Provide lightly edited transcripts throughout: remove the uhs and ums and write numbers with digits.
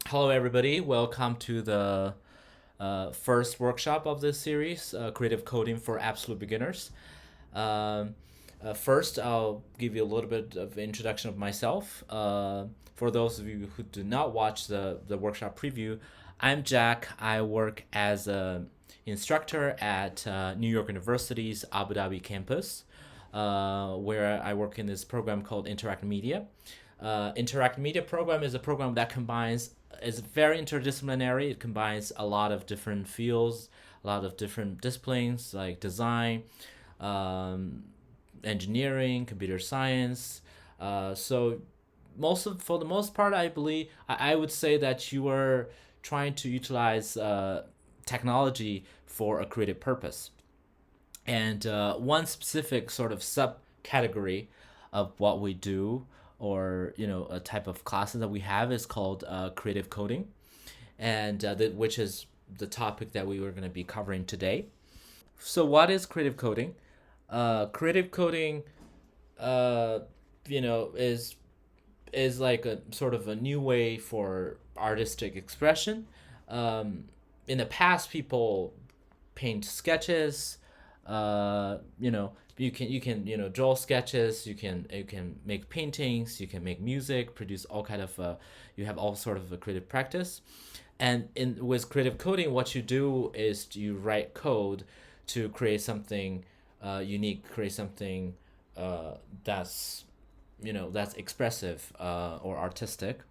Hello, everybody. Welcome to the first workshop of this series, Creative Coding for Absolute Beginners. Um, First, I'll give you a little bit of introduction of myself. For those of you who do not watch the workshop preview, I'm Jack. I work as an instructor at New York University's Abu Dhabi campus, where I work in this program called Interact Media. Interact Media program is a program that combines is very interdisciplinary. It combines a lot of different fields, a lot of different disciplines like design, um, engineering, computer science. So for the most part, I believe I would say that you are trying to utilize technology for a creative purpose. And one specific sort of subcategory of what we do, or a type of classes that we have, is called creative coding, and which is the topic that we were going to be covering today. So, what is creative coding? Creative coding, uh, is like a sort of a new way for artistic expression. Um, in the past, people paint sketches. You can draw sketches. You can make paintings. You can make music. Produce all kind of. You have all sort of a creative practice, and in with creative coding, what you do is you write code to create something unique, create something that's that's expressive or artistic.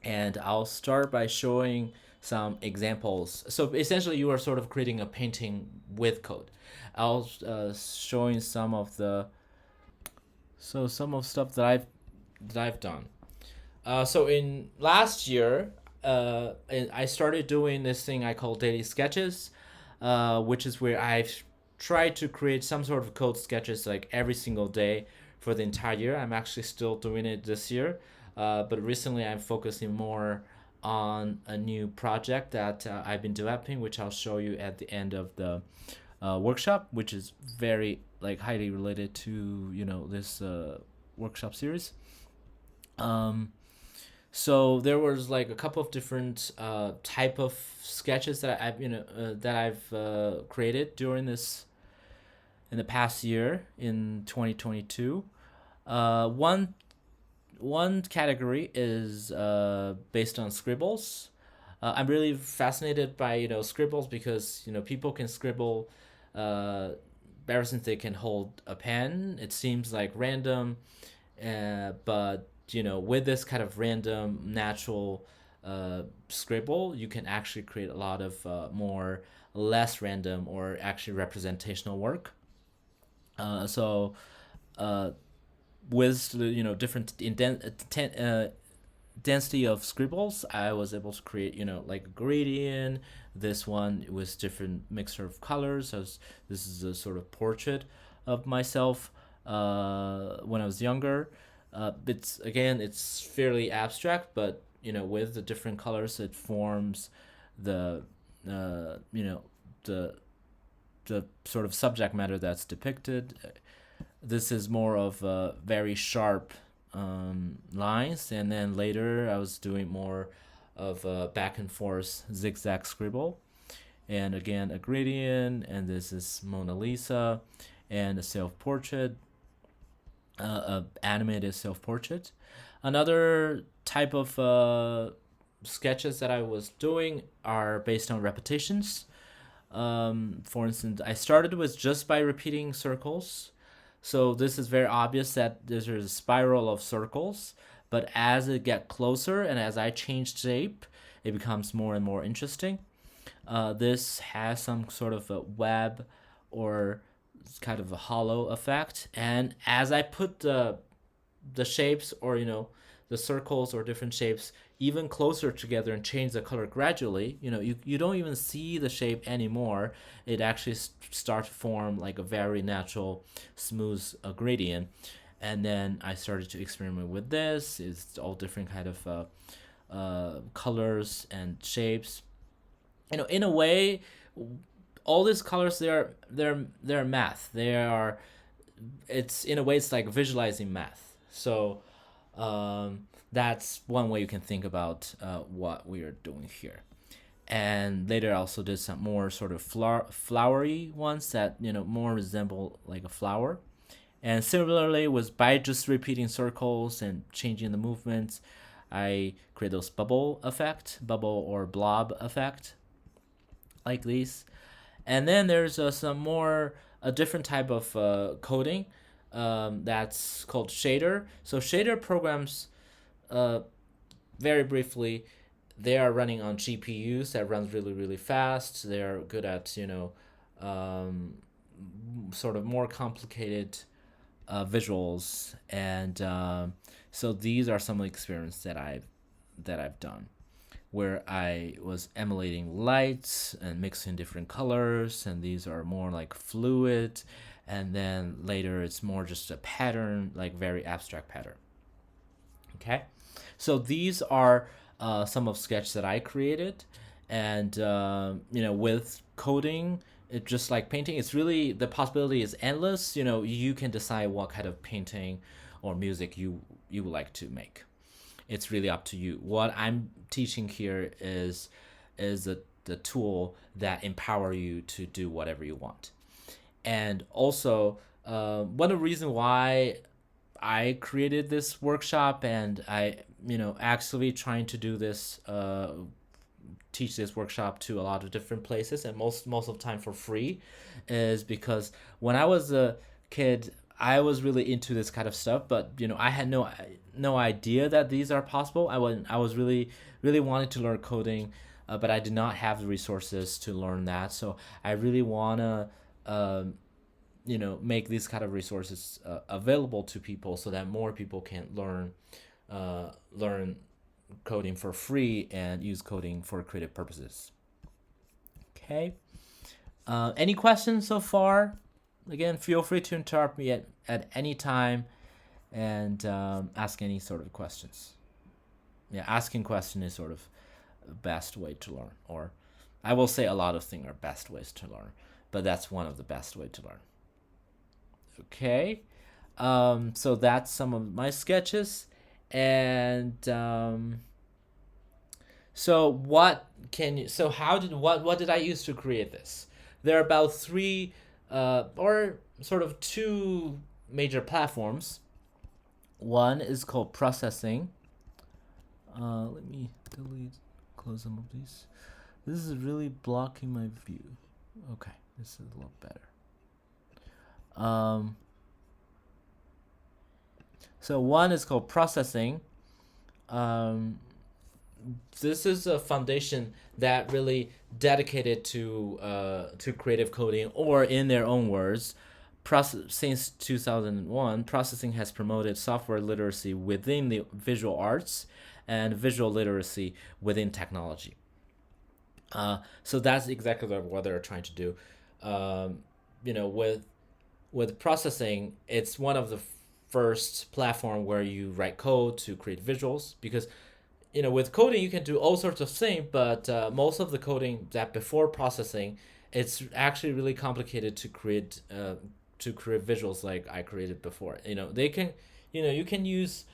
And I'll start by showing some examples. So essentially, you are sort of creating a painting with code. I'll showing some of stuff that I've done. So in last year, I started doing this thing I call daily sketches, which is where I've tried to create some sort of code sketches like every single day for the entire year. I'm actually still doing it this year, but recently I'm focusing more on a new project that I've been developing, which I'll show you at the end of the workshop, which is very like highly related to this workshop series. Um, so there was like a couple of different type of sketches that I've created during this in the past year in 2022. One category is based on scribbles. I'm really fascinated by scribbles because people can scribble ever since they can hold a pen. It seems like random, but with this kind of random natural scribble, you can actually create a lot of more less random or actually representational work. So uh, with the different density of scribbles, I was able to create like a gradient. This one was different mixture of colors. This is a sort of portrait of myself when I was younger. It's fairly abstract, but with the different colors, it forms the uh, you know the the sort of subject matter that's depicted. This is more of very sharp lines, and then later I was doing more of a back and forth zigzag scribble, and again a gradient, and this is Mona Lisa, and a self portrait, a animated self portrait. Another type of sketches that I was doing are based on repetitions. For instance, I started with just by repeating circles. So this is very obvious that there's a spiral of circles, but as it get closer and as I change shape, it becomes more and more interesting. This has some sort of a web or kind of a hollow effect, and as I put the shapes, or the circles or different shapes, even closer together and change the color gradually, you don't even see the shape anymore. It actually starts to form like a very natural smooth gradient. And then I started to experiment with this. It's all different kind of colors and shapes. In a way, all these colors, they're math. They are it's in a way it's like visualizing math. So that's one way you can think about what we are doing here. And later I also did some more sort of flowery ones that more resemble like a flower. And similarly, was by just repeating circles and changing the movements, I create those bubble or blob effect, like these. And then there's some more a different type of coding that's called shader. So shader programs, uh, very briefly, they are running on GPUs that runs really really fast. They are good at um, sort of more complicated visuals, and so these are some of the experiments that I've done, where I was emulating lights and mixing different colors, and these are more like fluid, and then later it's more just a pattern, like very abstract pattern. Okay, so these are some of sketch that I created, and with coding, it just like painting. It's really the possibility is endless. You can decide what kind of painting or music you would like to make. It's really up to you. What I'm teaching here is the tool that empower you to do whatever you want. And also, one of the reasons why I created this workshop, and I actually trying to do this teach this workshop to a lot of different places, and most of the time for free, is because when I was a kid, I was really into this kind of stuff, but I had no idea that these are possible. I was really really wanted to learn coding, but I did not have the resources to learn that. So I really wanna make these kind of resources available to people, so that more people can learn coding for free and use coding for creative purposes. Okay. Any questions so far? Again, feel free to interrupt me at any time, and ask any sort of questions. Yeah, asking question is sort of the best way to learn, or I will say a lot of things are best ways to learn, but that's one of the best way to learn. Okay. So that's some of my sketches, and so what can you? So how did what did I use to create this? There are about three, or sort of two major platforms. One is called processing. Let me close some of these. This is really blocking my view. Okay, this is a lot better. Um, so one is called processing. Um, this is a foundation that really dedicated to creative coding, or in their own words, since 2001, processing has promoted software literacy within the visual arts and visual literacy within technology. So that's exactly what they're trying to do. With processing, it's one of the first platform where you write code to create visuals, because with coding you can do all sorts of things, but most of the coding that before processing, it's actually really complicated to create visuals like I created before. They can, you can use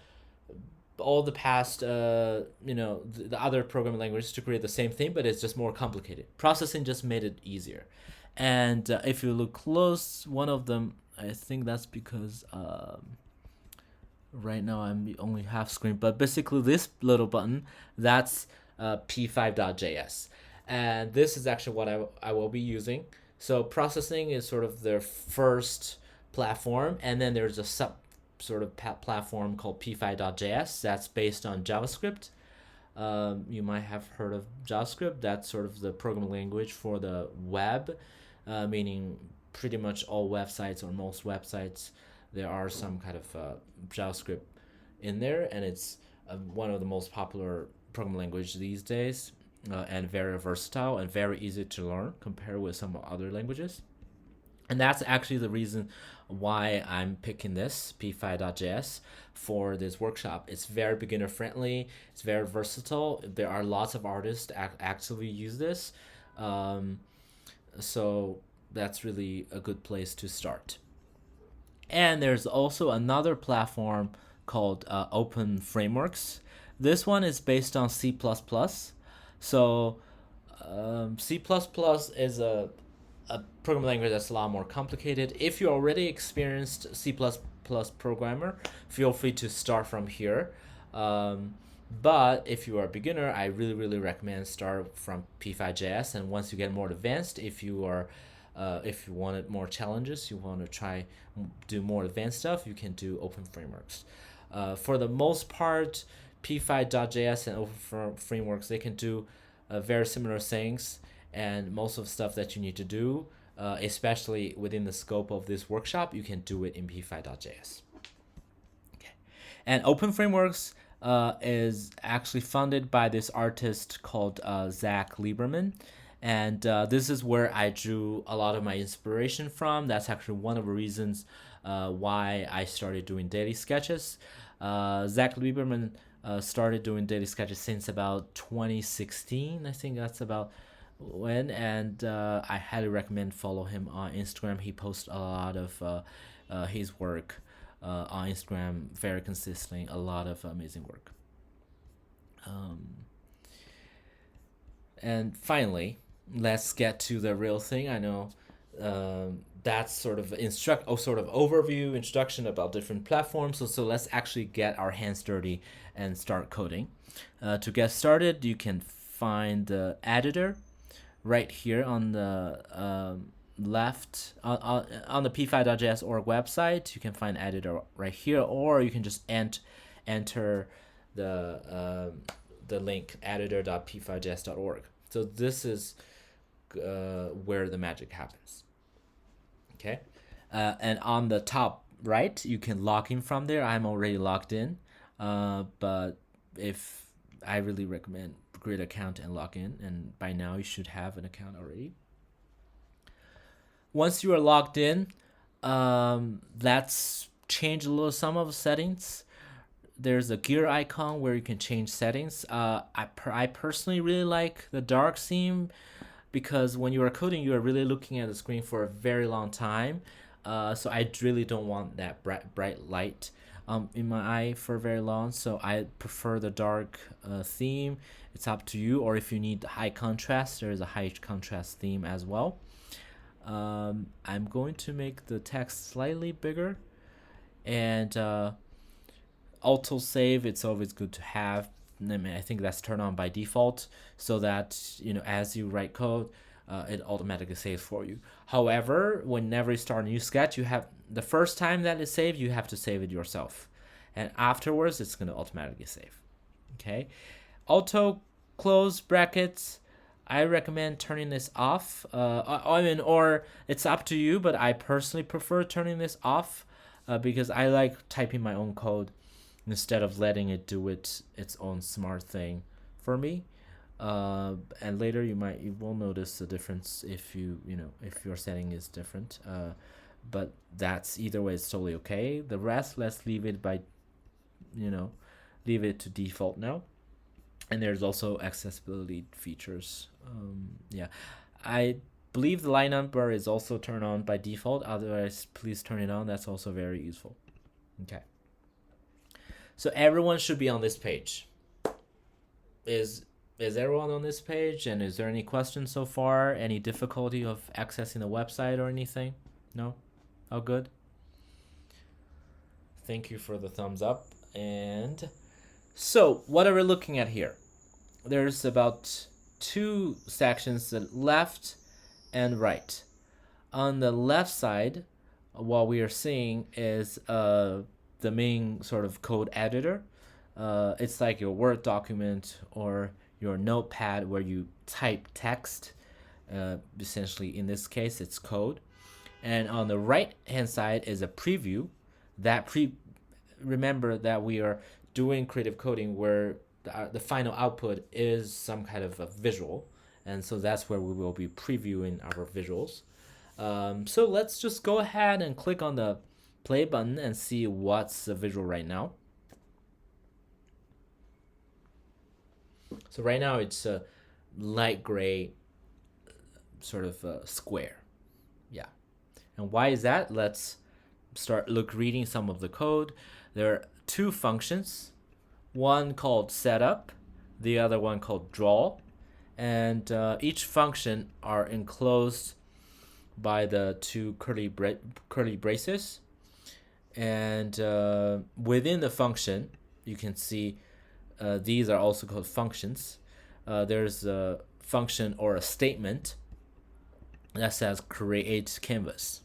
all the past the other programming languages to create the same thing, but it's just more complicated. Processing just made it easier. And if you look close, one of them, I think that's because right now I'm only half screen, but basically this little button, that's p5.js, and this is actually what I will be using. So processing is sort of their first platform, and then there's a sub sort of platform called p5.js that's based on JavaScript. You might have heard of JavaScript. That's sort of the programming language for the web, meaning pretty much all websites, or most websites, there are some kind of JavaScript in there, and it's one of the most popular programming language these days, and very versatile and very easy to learn compared with some other languages. And that's actually the reason why I'm picking this p5.js for this workshop. It's very beginner friendly. It's very versatile. There are lots of artists actively use this, so that's really a good place to start. And there's also another platform called Open Frameworks. This one is based on C++. So C++ is a programming language that's a lot more complicated. If you're already experienced C++ programmer, feel free to start from here. But if you are a beginner, I really, really recommend start from P5.js. And once you get more advanced, if you wanted more challenges, you want to try do more advanced stuff, you can do open frameworks. For the most part, P5.js and open frameworks, they can do very similar things, and most of the stuff that you need to do, especially within the scope of this workshop, you can do it in P5.js. Okay. And open frameworks is actually funded by this artist called Zach Lieberman. And this is where I drew a lot of my inspiration from. That's actually one of the reasons why I started doing daily sketches. Zach Lieberman started doing daily sketches since about 2016. I think that's about when. And I highly recommend follow him on Instagram. He posts a lot of his work on Instagram very consistently. A lot of amazing work. And finally, let's get to the real thing. I know that's sort of overview introduction about different platforms. So let's actually get our hands dirty and start coding. To get started, you can find the editor right here on the left on the p5.js org website. You can find editor right here, or you can just enter the link editor.p5js.org. So this is where the magic happens. Okay, and on the top right, you can log in from there. I'm already logged in, but if I really recommend create an account and log in, and by now you should have an account already. Once you are logged in, let's change a little some of the settings. There's a gear icon where you can change settings. I personally really like the dark theme, because when you are coding, you are really looking at the screen for a very long time. So I really don't want that bright light in my eye for very long. So I prefer the dark theme. It's up to you. Or if you need high contrast, there is a high contrast theme as well. I'm going to make the text slightly bigger, and auto save, it's always good to have. I think that's turned on by default, so that as you write code, it automatically saves for you. However, whenever you start a new sketch, you have the first time that it's saved, you have to save it yourself, and afterwards it's going to automatically save. Okay, auto close brackets, I recommend turning this off. Or it's up to you, but I personally prefer turning this off because I like typing my own code instead of letting it do its own smart thing for me. And later you will notice the difference if if your setting is different. But that's either way, it's totally okay. The rest, let's leave it to default now. And there's also accessibility features. I believe the line number is also turned on by default. Otherwise, please turn it on. That's also very useful. Okay. So everyone should be on this page. Is everyone on this page? And is there any questions so far? Any difficulty of accessing the website or anything? No? All good? Thank you for the thumbs up. And so what are we looking at here? There's about two sections, the left and right. On the left side, what we are seeing is the main sort of code editor. It's like your Word document or your notepad where you type text. Essentially, in this case, it's code. And on the right hand side is a preview. Remember that we are doing creative coding where the final output is some kind of a visual, and so that's where we will be previewing our visuals. So let's just go ahead and click on the play button and see what's the visual right now. So right now it's a light gray sort of square. Yeah. And why is that? Let's start reading some of the code. There are two functions. one called setup, the other one called draw, and each function are enclosed by the two curly braces. And within the function, you can see these are also called functions. There's a function or a statement that says create canvas.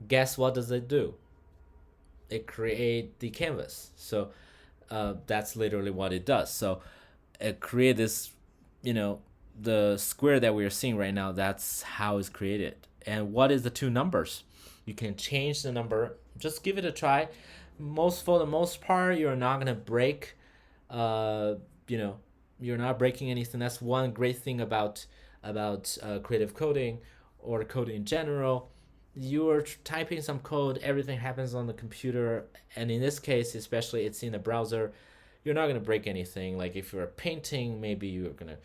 Guess what does it do? It create the canvas. So that's literally what it does. So it create this, the square that we are seeing right now. That's how it's created. And what is the two numbers? You can change the number. Just give it a try. For the most part, you're not gonna break. You're not breaking anything. That's one great thing about creative coding or coding in general. You're typing some code, everything happens on the computer, and in this case, especially it's in a browser. You're not gonna break anything. Like if you're painting, maybe you're gonna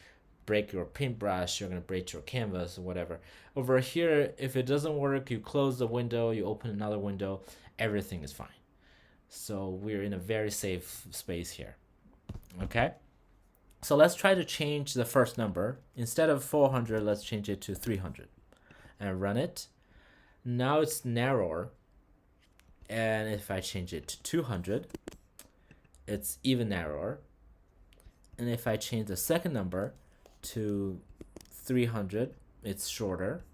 break your paintbrush, you're gonna break your canvas or whatever. Over here, if it doesn't work, you close the window, you open another window, everything is fine. So we're in a very safe space here. Okay, so let's try to change the first number. Instead of 400, let's change it to 300 and run it. Now it's narrower, and if I change it to 200, it's even narrower. And if I change the second number to 300, it's shorter.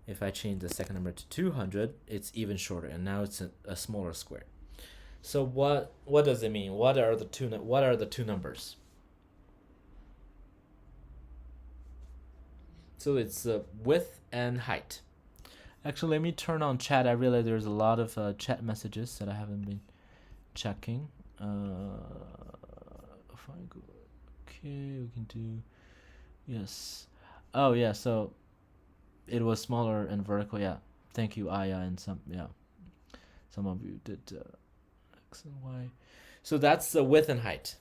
If I change the second number to 200, it's even shorter, and now it's a smaller square. So what does it mean? What are the two numbers? So it's width and height. Actually, let me turn on chat. I realize there's a lot of chat messages that I haven't been checking. If I go, okay, we can do, yes. Oh yeah, so it was smaller and vertical. Yeah, thank you, Aya, and some of you did X and Y. So that's the width and height.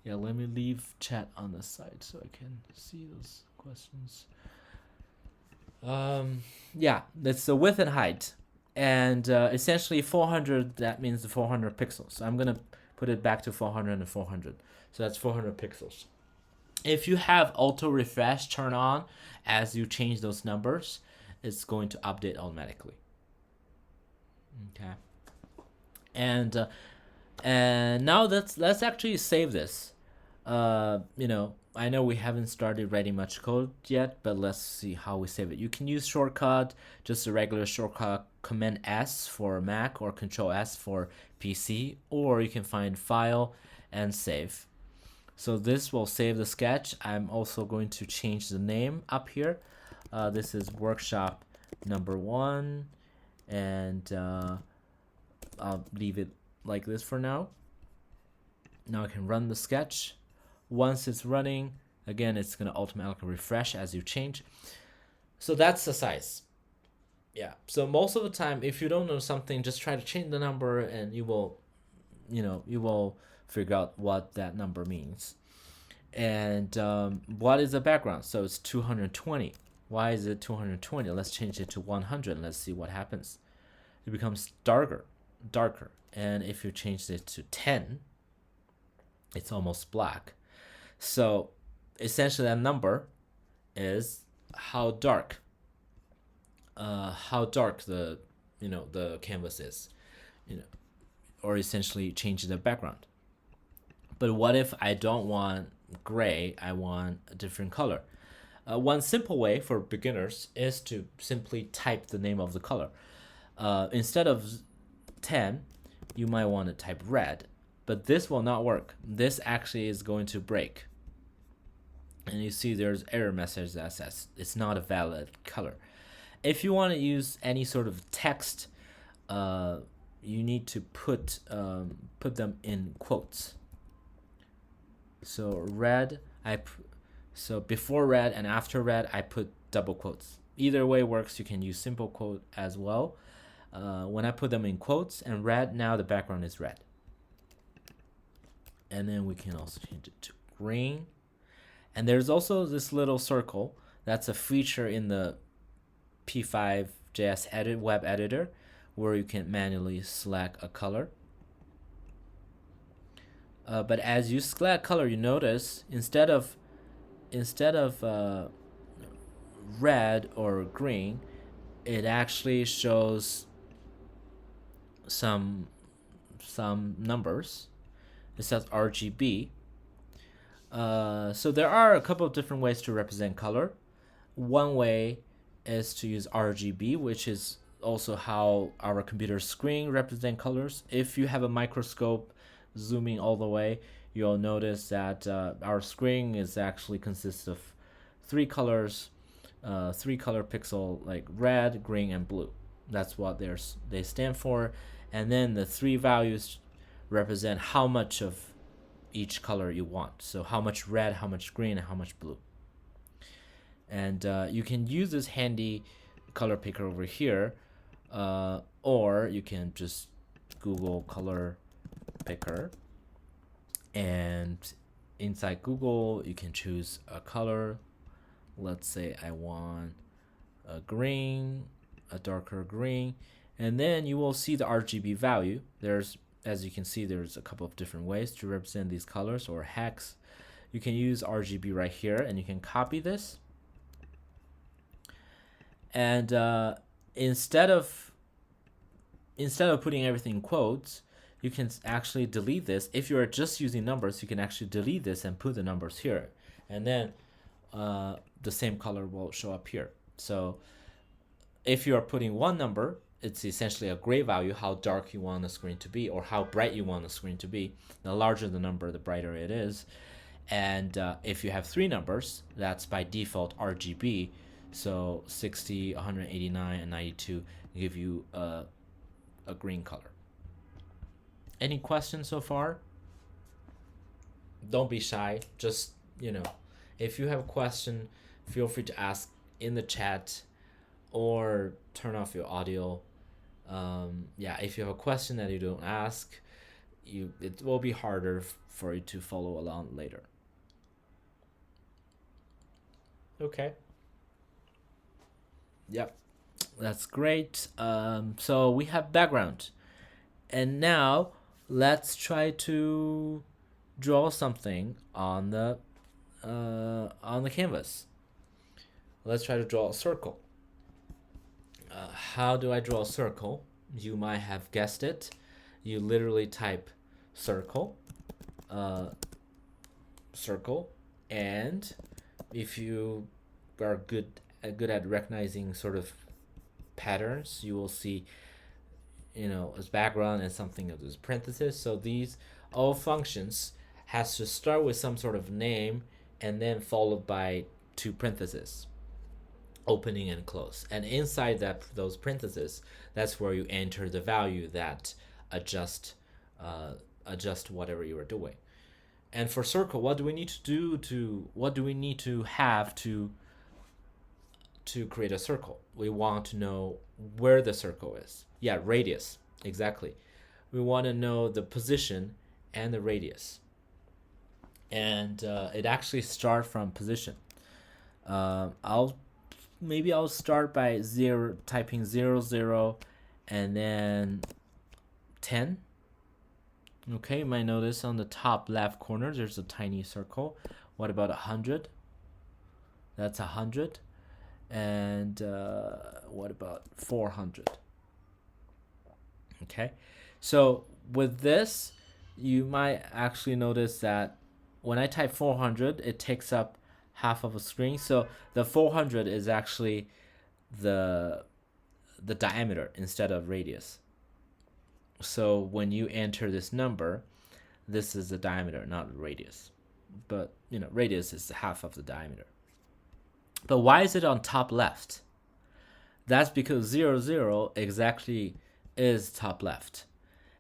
Yeah, let me leave chat on the side so I can see those questions. Yeah, that's the width and height, and essentially 400. That means the 400 pixels. So I'm gonna put it back to 400 and 400. So that's 400 pixels. If you have auto refresh turned on as you change those numbers, it's going to update automatically. Okay. And now let's actually save this. I know we haven't started writing much code yet, but let's see how we save it. You can use shortcut, just a regular shortcut, Command S for Mac or Control S for PC, or you can find File and Save. So this will save the sketch. I'm also going to change the name up here. This is workshop number 1, and I'll leave it like this for now. Now I can run the sketch. Once it's running, again, it's going to automatically refresh as you change. So that's the size. Yeah. So most of the time, if you don't know something, just try to change the number, and you will figure out what that number means. And what is the background? So it's 220. Why is it 220? Let's change it to 100. Let's see what happens. It becomes darker. And if you change it to 10, it's almost black. So essentially that number is how dark the the canvas is, or essentially change the background. But what if I don't want gray, I want a different color? One simple way for beginners is to simply type the name of the color. Instead of 10, you might want to type red, but this will not work. This actually is going to break. And you see there's error message that says it's not a valid color. If you want to use any sort of text, you need to put them in quotes. So red, so before red and after red, I put double quotes. Either way works. You can use simple quote as well. When I put them in quotes and red, now the background is red. And then we can also change it to green. And there's also this little circle. That's a feature in the P5.js web editor, where you can manually select a color. But as you select color, you notice instead of red or green, it actually shows some numbers. It says RGB. So there are a couple of different ways to represent color. One way is to use RGB, which is also how our computer screen represent colors. If you have a microscope zooming all the way, you'll notice that our screen is actually consists of three colors, three color pixel, like red, green, and blue. That's what they stand for. And then the three values represent how much of each color you want. So how much red, how much green, and how much blue. And you can use this handy color picker over here, or you can just Google color picker, and inside Google you can choose a color. Let's say I want a green, a darker green, and then you will see the RGB value. As you can see, there's a couple of different ways to represent these colors, or hex. You can use RGB right here, and you can copy this. And instead of putting everything in quotes, you can actually delete this. If you're just using numbers, you can actually delete this and put the numbers here, and then the same color will show up here. So if you are putting one number, it's essentially a gray value, how dark you want the screen to be or how bright you want the screen to be. The larger the number, the brighter it is. And if you have three numbers, that's by default RGB. So 60, 189, and 92 give you a green color. Any questions so far? Don't be shy. Just, if you have a question, feel free to ask in the chat or turn off your audio. If you have a question that you don't ask, it will be harder for you to follow along later. Okay. Yep, that's great. So we have background, and now let's try to draw something on the canvas. Let's try to draw a circle. How do I draw a circle? You might have guessed it. You literally type circle, and if you are good at recognizing sort of patterns, you will see, as background and something of this parenthesis. So these all functions has to start with some sort of name and then followed by two parentheses, opening and close. And inside those parentheses, that's where you enter the value that adjust whatever you are doing. And for circle, what do we need to have to create a circle? We want to know where the circle is. Yeah, radius, exactly. We want to know the position and the radius. And it actually starts from position. I'll start by typing 0, 0, and then 10. Okay, you might notice on the top left corner there's a tiny circle. What about 100? That's 100. And what about 400? Okay, so with this, you might actually notice that when I type 400, it takes up half of a screen. So the 400 is actually the diameter instead of radius. So when you enter this number, this is the diameter, not the radius. But radius is half of the diameter. But why is it on top left? That's because 0, 0 exactly is top left.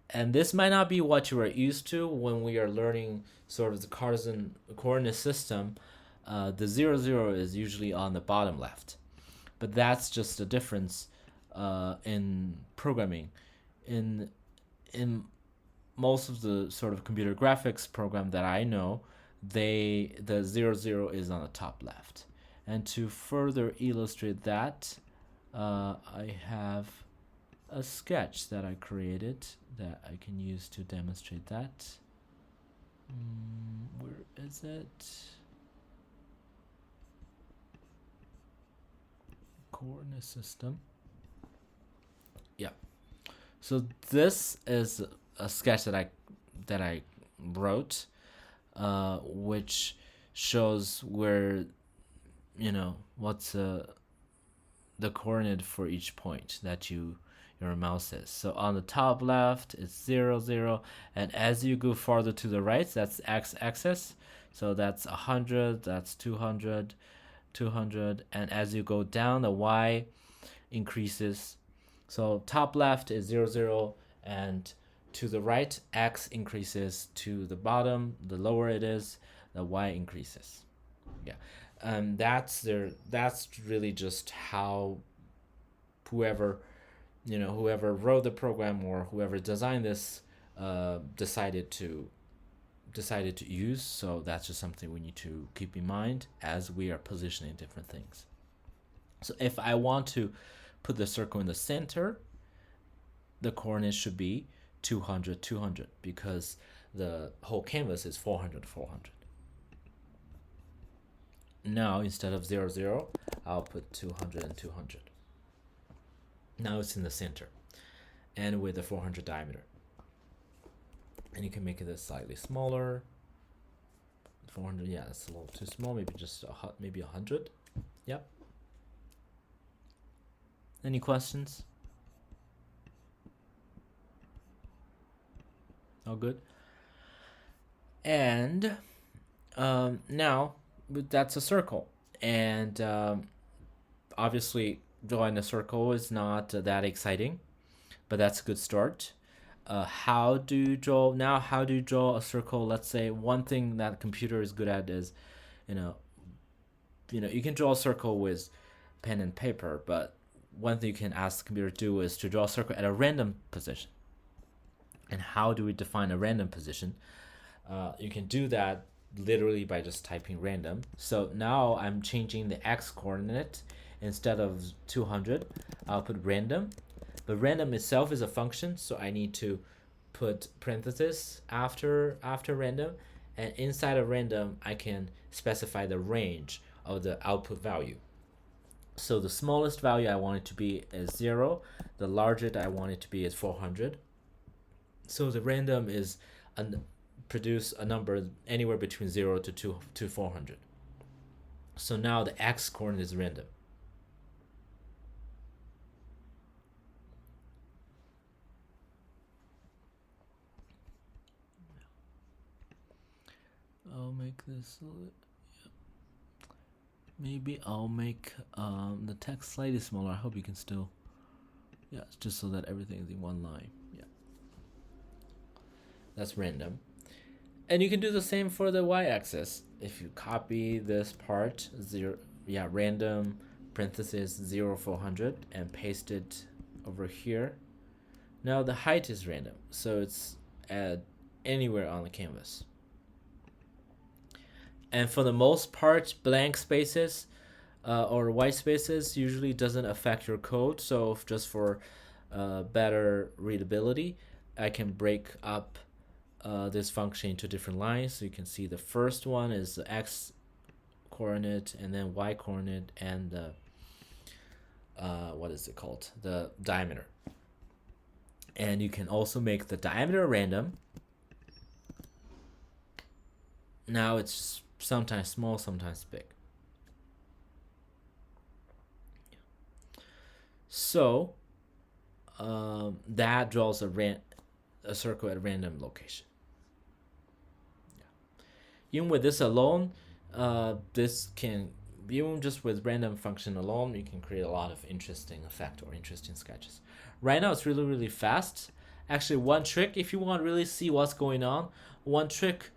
And this might not be what you are used to when we are learning sort of the Cartesian coordinate system. The 0, 0 is usually on the bottom left. But that's just a difference in programming. In most of the sort of computer graphics program that I know, the 0, 0 is on the top left. And to further illustrate that, I have a sketch that I created that I can use to demonstrate that. Where is it? Coordinate system. Yeah. So this is a sketch that I wrote, which shows where what's the coordinate for each point that your mouse is. So on the top left it's 0 0, and as you go farther to the right, that's x-axis. So that's 100, that's 200, 200, and as you go down, the y increases. So top left is 0 0, and to the right x increases. To the bottom, the lower it is, the y increases. Yeah. That's really just how whoever whoever wrote the program or whoever designed this decided to use. So that's just something we need to keep in mind as we are positioning different things. So if I want to put the circle in the center, the coordinates should be 200 200, because the whole canvas is 400 400. Now instead of 0 0, I'll put 200 and 200. Now it's in the center and with a 400 diameter. And you can make it slightly smaller. 400, yeah, that's a little too small. Maybe just maybe 100. Yep. Any questions? All good. And now that's a circle, and obviously drawing a circle is not that exciting, but that's a good start. How do you draw now? How do you draw a circle? Let's say one thing that computer is good at is, you can draw a circle with pen and paper, but one thing you can ask the computer to do is to draw a circle at a random position. And how do we define a random position? You can do that literally by just typing random. So now I'm changing the x coordinate. Instead of 200, I'll put random. But random itself is a function, so I need to put parentheses after random, and inside of random I can specify the range of the output value. So the smallest value I want it to be is 0, the largest I want it to be is 400. So the random is produce a number anywhere between 0 to 400. So now the x coordinate is random. I'll make this, maybe I'll make the text slightly smaller. I hope you can still, just so that everything is in one line. Yeah, that's random. And you can do the same for the y-axis. If you copy this part, random parentheses 0 400, and paste it over here. Now the height is random, so it's at anywhere on the canvas. And for the most part, blank spaces or white spaces usually doesn't affect your code. So just for better readability, I can break up this function into different lines. So you can see the first one is the x coordinate, and then y coordinate, and the what is it called? The diameter. And you can also make the diameter random. Now it's sometimes small, sometimes big. So that draws a circle at a random location. Even with this alone, even just with random function alone, you can create a lot of interesting effect or interesting sketches. Right now it's really, really fast. Actually, one trick, if you want to really see what's going on, one trick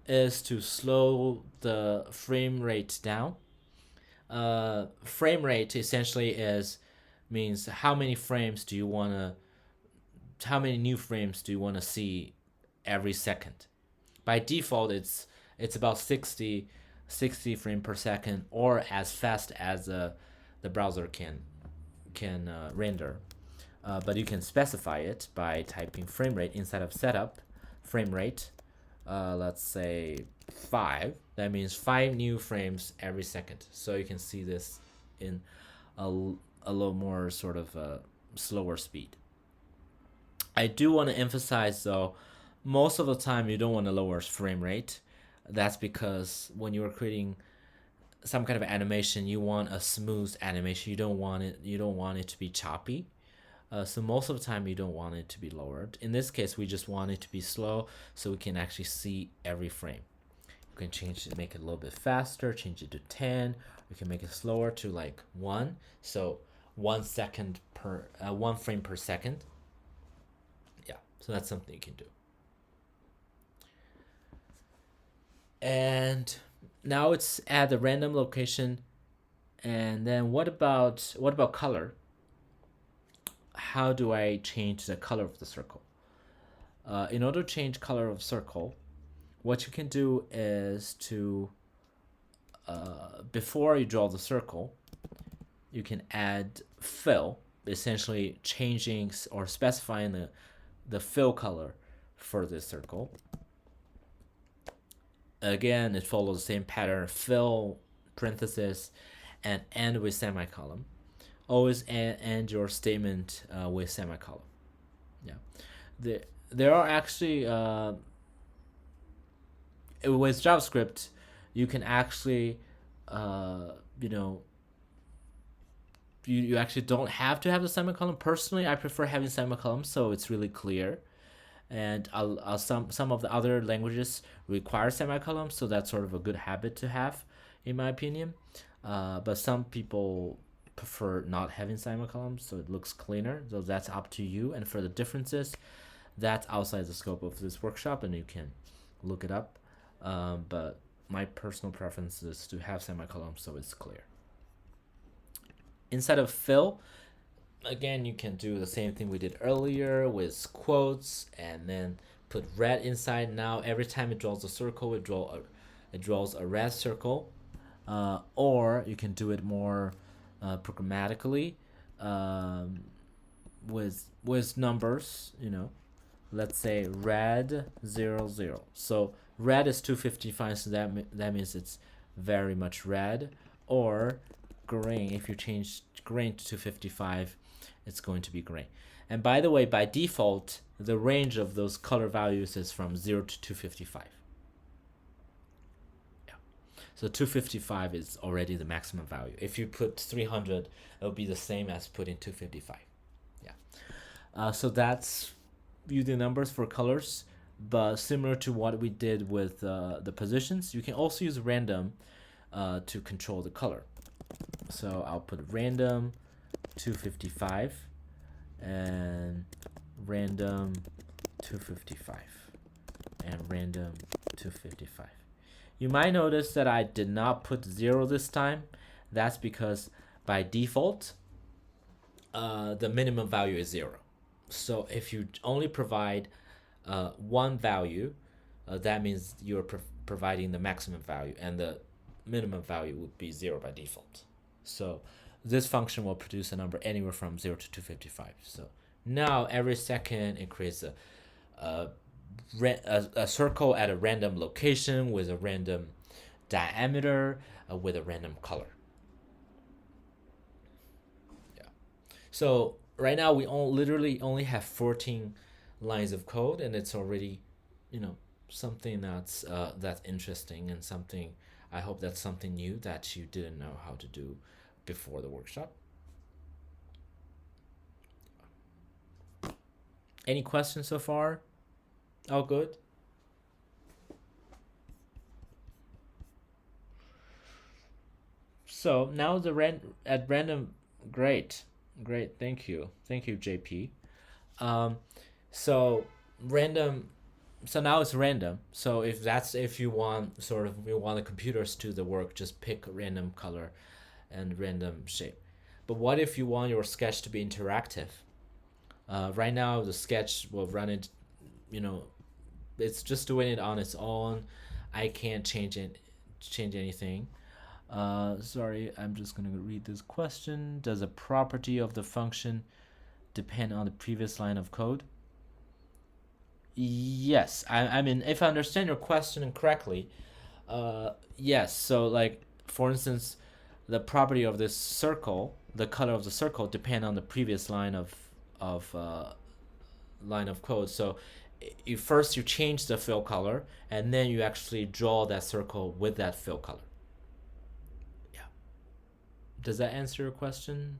is to slow the frame rate down. Frame rate essentially means how many new frames do you want to see every second. By default, it's about 60 frames per second, or as fast as the browser can render. But you can specify it by typing frame rate inside of setup, frame rate, let's say 5, that means 5 new frames every second. So you can see this in a, a little more sort of slower speed. I do want to emphasize though, most of the time you don't want to lower frame rate. That's because when you're creating some kind of animation, you want a smooth animation. You don't want it to be choppy. So most of the time you don't want it to be lowered. In this case, we just want it to be slow so we can actually see every frame. You can change it, make it a little bit faster, change it to 10. We can make it slower to like 1. So 1 second per 1 frame per second. Yeah, so that's something you can do. And now it's at the random location. And then what about color? How do I change the color of the circle? In order to change color of circle, what you can do is to before you draw the circle, you can add fill, essentially changing or specifying the fill color for this circle. Again, it follows the same pattern: fill, parenthesis, and end with semicolon. Always end your statement with semicolon. Yeah, there are actually with JavaScript, you can actually you know, you actually don't have to have the semicolon. Personally, I prefer having semicolon so it's really clear. And some of the other languages require semicolons, so that's sort of a good habit to have, in my opinion. But some people prefer not having semicolons, so it looks cleaner. So that's up to you. And for the differences, that's outside the scope of this workshop, and you can look it up. But my personal preference is to have semicolons so it's clear. Instead of fill, again, you can do the same thing we did earlier with quotes, and then put red inside. Now every time it draws a circle, it draws a red circle. Or you can do it more programmatically, with numbers. Let's say red 00. So red is 255, so that means it's very much red. Or green, if you change green to 255, it's going to be green. And by the way, by default, the range of those color values is from 0 to 255. Yeah. So 255 is already the maximum value. If you put 300, it'll be the same as putting 255. Yeah. So that's using numbers for colors, but similar to what we did with the positions, you can also use random to control the color. So I'll put random 255 and random 255 and random 255. You might notice that I did not put 0 this time. That's because by default, the minimum value is 0. So if you only provide one value, that means you're providing the maximum value, and the minimum value would be 0 by default. So this function will produce a number anywhere from 0 to 255. So now every second it creates a circle at a random location with a random diameter with a random color. Yeah. So right now we literally only have 14 lines of code, and it's already, something that's interesting, and something, I hope that's something new that you didn't know how to do before the workshop. Any questions so far? All good? So now at random, great, thank you, JP. So random, so now it's random. So if you want the computers to do the work, just pick a random color and random shape. But what if you want your sketch to be interactive? Right now the sketch will run it, it's just doing it on its own. I can't change anything. Sorry, I'm just gonna read this question. Does a property of the function depend on the previous line of code? Yes, I mean, if I understand your question correctly, yes. So, like, for instance, the property of this circle, the color of the circle, depend on the previous of line of code. So, you first you change the fill color, and then you actually draw that circle with that fill color. Yeah. Does that answer your question?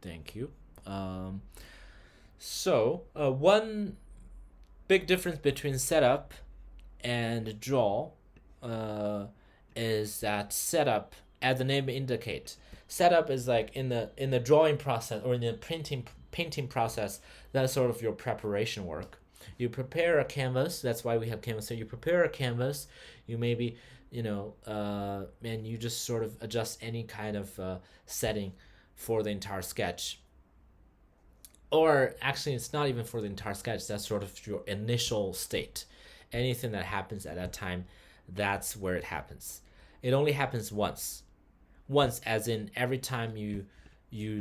Thank you. Um, one big difference between setup and draw uh, is that setup, as the name indicates, setup is like in the drawing process or in the painting process. That's sort of your preparation work. You prepare a canvas. That's why we have canvas. So you prepare a canvas. You maybe and you just sort of adjust any kind of setting for the entire sketch. Or actually, it's not even for the entire sketch. That's sort of your initial state. Anything that happens at that time, that's where it happens. It only happens once. Once, as in every time you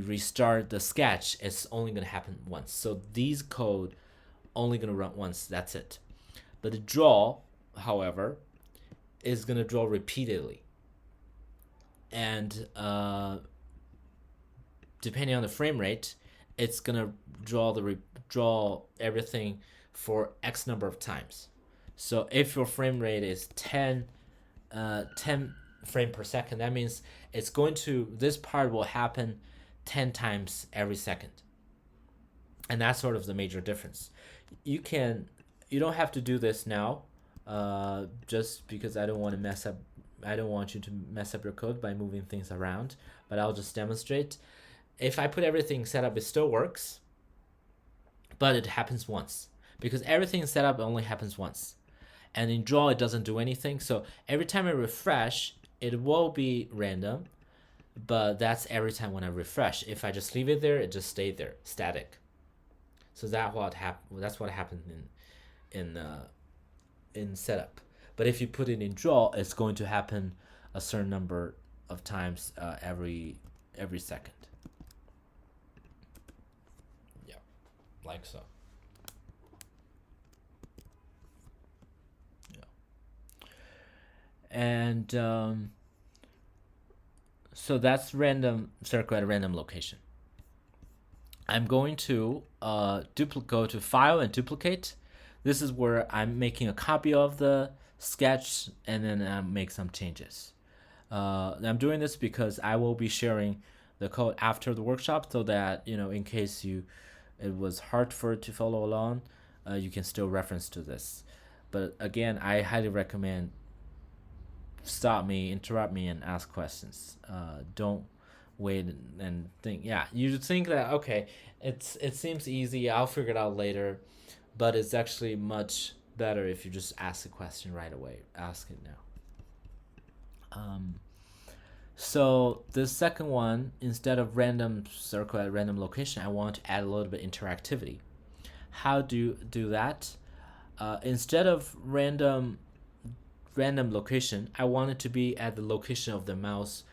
restart the sketch, it's only gonna happen once. So these code only gonna run once. That's it. But the draw, however, is gonna draw repeatedly, and depending on the frame rate, it's gonna draw everything for X number of times. So if your frame rate is 10 frame per second, that means it's going to this part will happen 10 times every second, and that's sort of the major difference. You don't have to do this now, just because I don't want you to mess up your code by moving things around, but I'll just demonstrate. If I put everything set up, it still works, but it happens once because everything set up only happens once. And in draw, it doesn't do anything. So every time I refresh, it will be random, but that's every time when I refresh. If I just leave it there, it just stayed there, static. So that's what happened in setup. But if you put it in draw, it's going to happen a certain number of times every second. Yeah, like so. Yeah, and so that's random circle at a random location. I'm going to go to File and Duplicate. This is where I'm making a copy of the sketch and then make some changes. I'm doing this because I will be sharing the code after the workshop, so that in case it was hard for it to follow along, you can still reference to this. But again, I highly recommend stop me, interrupt me, and ask questions. Don't wait and think. Yeah, you think that okay, it seems easy. I'll figure it out later, but it's actually much better if you just ask the question right away. Ask it now. So the second one, instead of random circle at random location, I want to add a little bit interactivity. How do you do that? Instead of random location, I want it to be at the location of the mouse.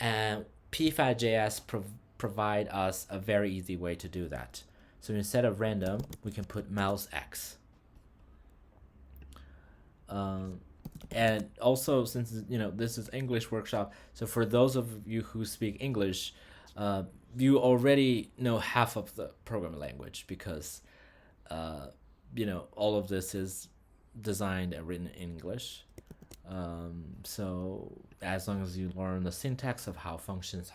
And P5.js provide us a very easy way to do that. So instead of random, we can put mouse x. And also, since this is English workshop, so for those of you who speak English, you already know half of the programming language because all of this is designed and written in English. So as long as you learn the syntax of how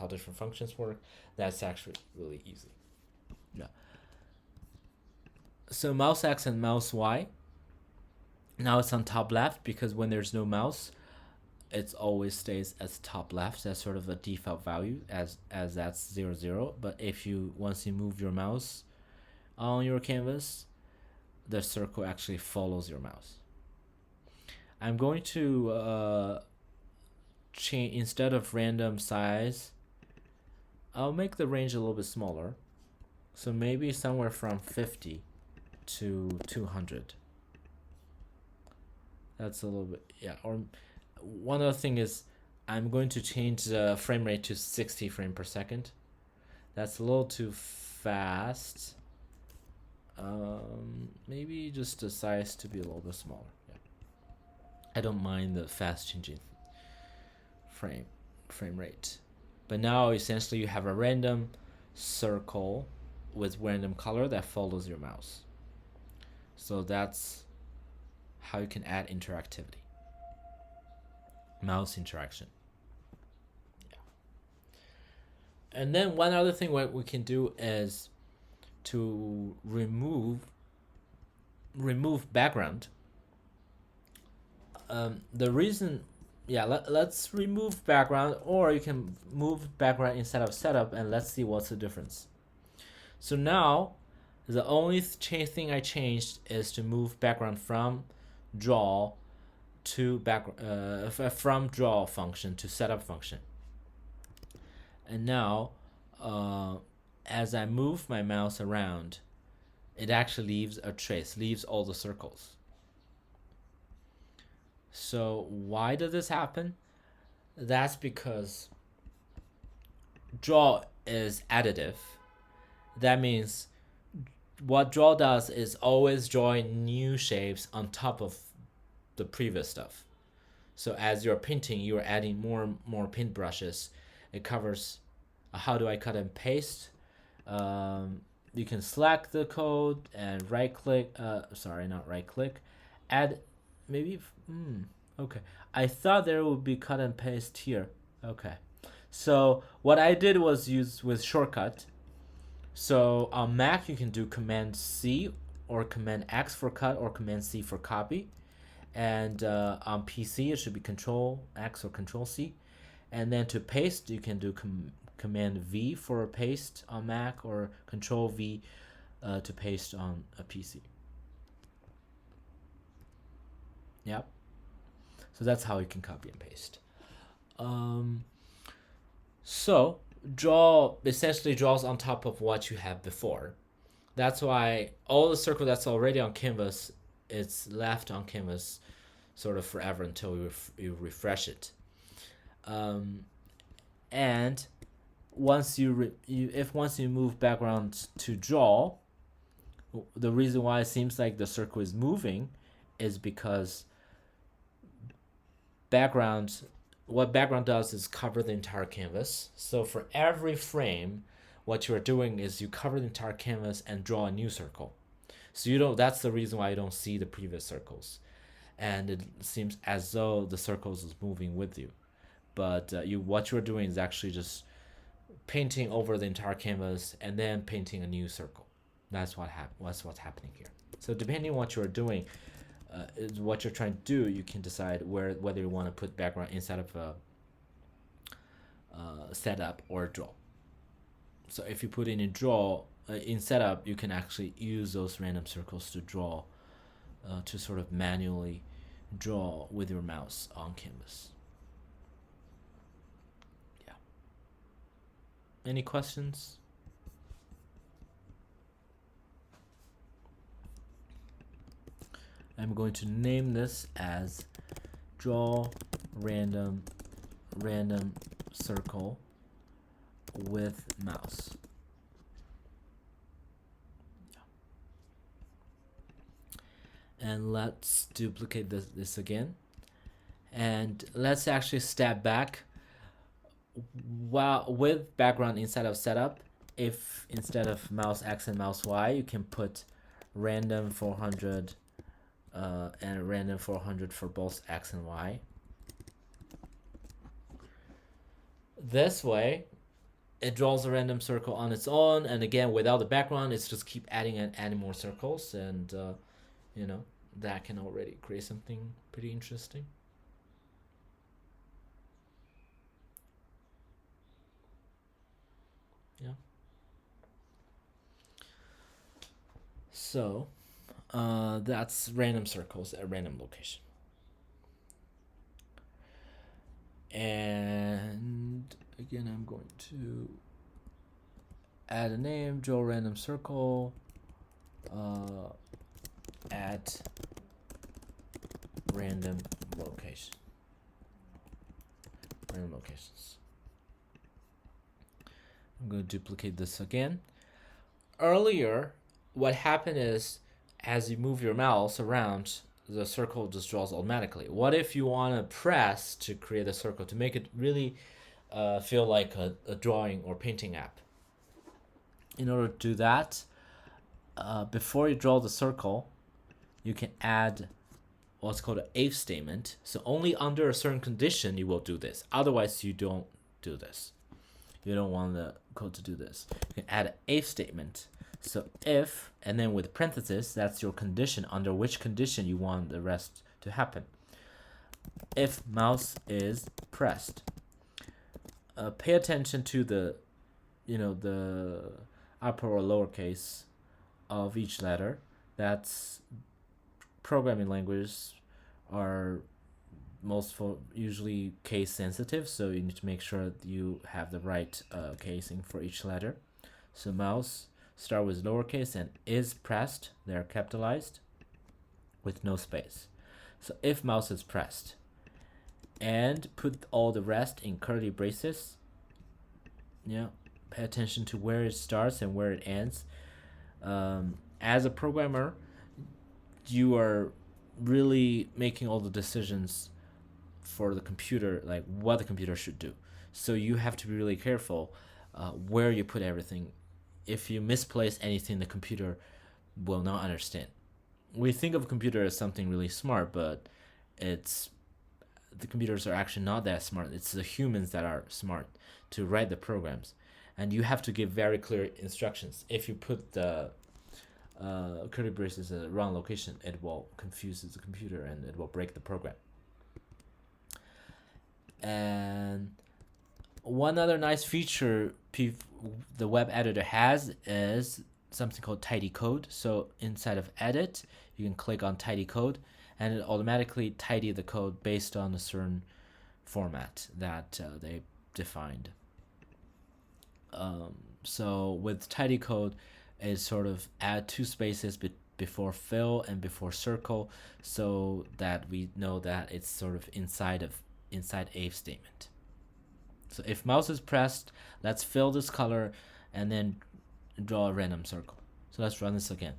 different functions work, that's actually really easy. Yeah. So mouse X and mouse Y. Now it's on top left because when there's no mouse, it always stays as top left. That's sort of a default value as that's 0, 0. But once you move your mouse on your canvas, the circle actually follows your mouse. I'm going to change, instead of random size, I'll make the range a little bit smaller. So maybe somewhere from 50 to 200. That's a little bit, yeah. Or one other thing is I'm going to change the frame rate to 60 frame per second. That's a little too fast. Maybe just the size to be a little bit smaller. Yeah. I don't mind the fast changing frame rate. But now essentially you have a random circle with random color that follows your mouse. So that's how you can add interactivity. Mouse interaction. Yeah. And then one other thing what we can do is to remove background. The reason, yeah, let's remove background, or you can move background instead of setup, and let's see what's the difference. So now the only thing I changed is to move background from draw to from draw function to setup function. And now as I move my mouse around, it actually leaves a trace, leaves all the circles. So why does this happen? That's because draw is additive. That means what draw does is always drawing new shapes on top of the previous stuff. So as you're painting, you're adding more paint brushes. It covers how do I cut and paste. You can select the code and right click. Sorry, not right click. Add maybe. Okay. I thought there would be cut and paste here. Okay. So what I did was use with shortcut. So on Mac you can do Command C or Command X for cut or Command C for copy. And on PC it should be Control X or Control C. And then to paste you can do Command V for paste on Mac or Control V to paste on a PC. Yep. So that's how you can copy and paste. So draw essentially draws on top of what you have before. That's why all the circle that's already on canvas, it's left on canvas sort of forever until you refresh it. And once you move background to draw, the reason why it seems like the circle is moving is because what background does is cover the entire canvas. So for every frame, what you're doing is you cover the entire canvas and draw a new circle. So that's the reason why you don't see the previous circles. And it seems as though the circles is moving with you. But what you're doing is actually just painting over the entire canvas and then painting a new circle. That's what's happening here. So depending on what you're doing, what you're trying to do, you can decide whether you want to put background inside of a setup or draw. So if you put in draw in setup, you can actually use those random circles to draw, to sort of manually draw with your mouse on canvas. Yeah. Any questions? I'm going to name this as draw random circle with mouse. Yeah. And let's duplicate this again. And let's actually step back. While with background inside of setup, if instead of mouse X and mouse Y, you can put random 400 and random 400 for both X and Y. This way, it draws a random circle on its own, and again, without the background, it's just keep adding and adding more circles, and that can already create something pretty interesting. Yeah. So that's random circles at random location. And again, I'm going to add a name, draw random circle at random location. Random locations. I'm going to duplicate this again. Earlier, what happened is as you move your mouse around, the circle just draws automatically. What if you want to press to create a circle to make it really feel like a drawing or painting app? In order to do that, before you draw the circle, you can add what's called an if statement. So only under a certain condition you will do this. Otherwise, you don't do this. You don't want the code to do this. You can add an if statement. So if, and then with parentheses, that's your condition, under which condition you want the rest to happen. If mouse is pressed. Pay attention to the, the upper or lowercase of each letter. That's programming languages are usually case sensitive, so you need to make sure that you have the right casing for each letter. So mouse start with lowercase and is pressed, they're capitalized with no space. So if mouse is pressed, and put all the rest in curly braces. Pay attention to where it starts and where it ends. As a programmer, you are really making all the decisions for the computer, like what the computer should do. So you have to be really careful where you put everything. If you misplace anything, the computer will not understand. We think of a computer as something really smart, but the computers are actually not that smart. It's the humans that are smart to write the programs. And you have to give very clear instructions. If you put the curly braces in the wrong location, it will confuse the computer and it will break the program. And one other nice feature the web editor has is something called tidy code. So inside of edit, you can click on tidy code and it automatically tidy the code based on a certain format that they defined. So with tidy code, is sort of add two spaces before fill and before circle, so that we know that it's sort of inside if statement. So if mouse is pressed, let's fill this color and then draw a random circle. So let's run this again.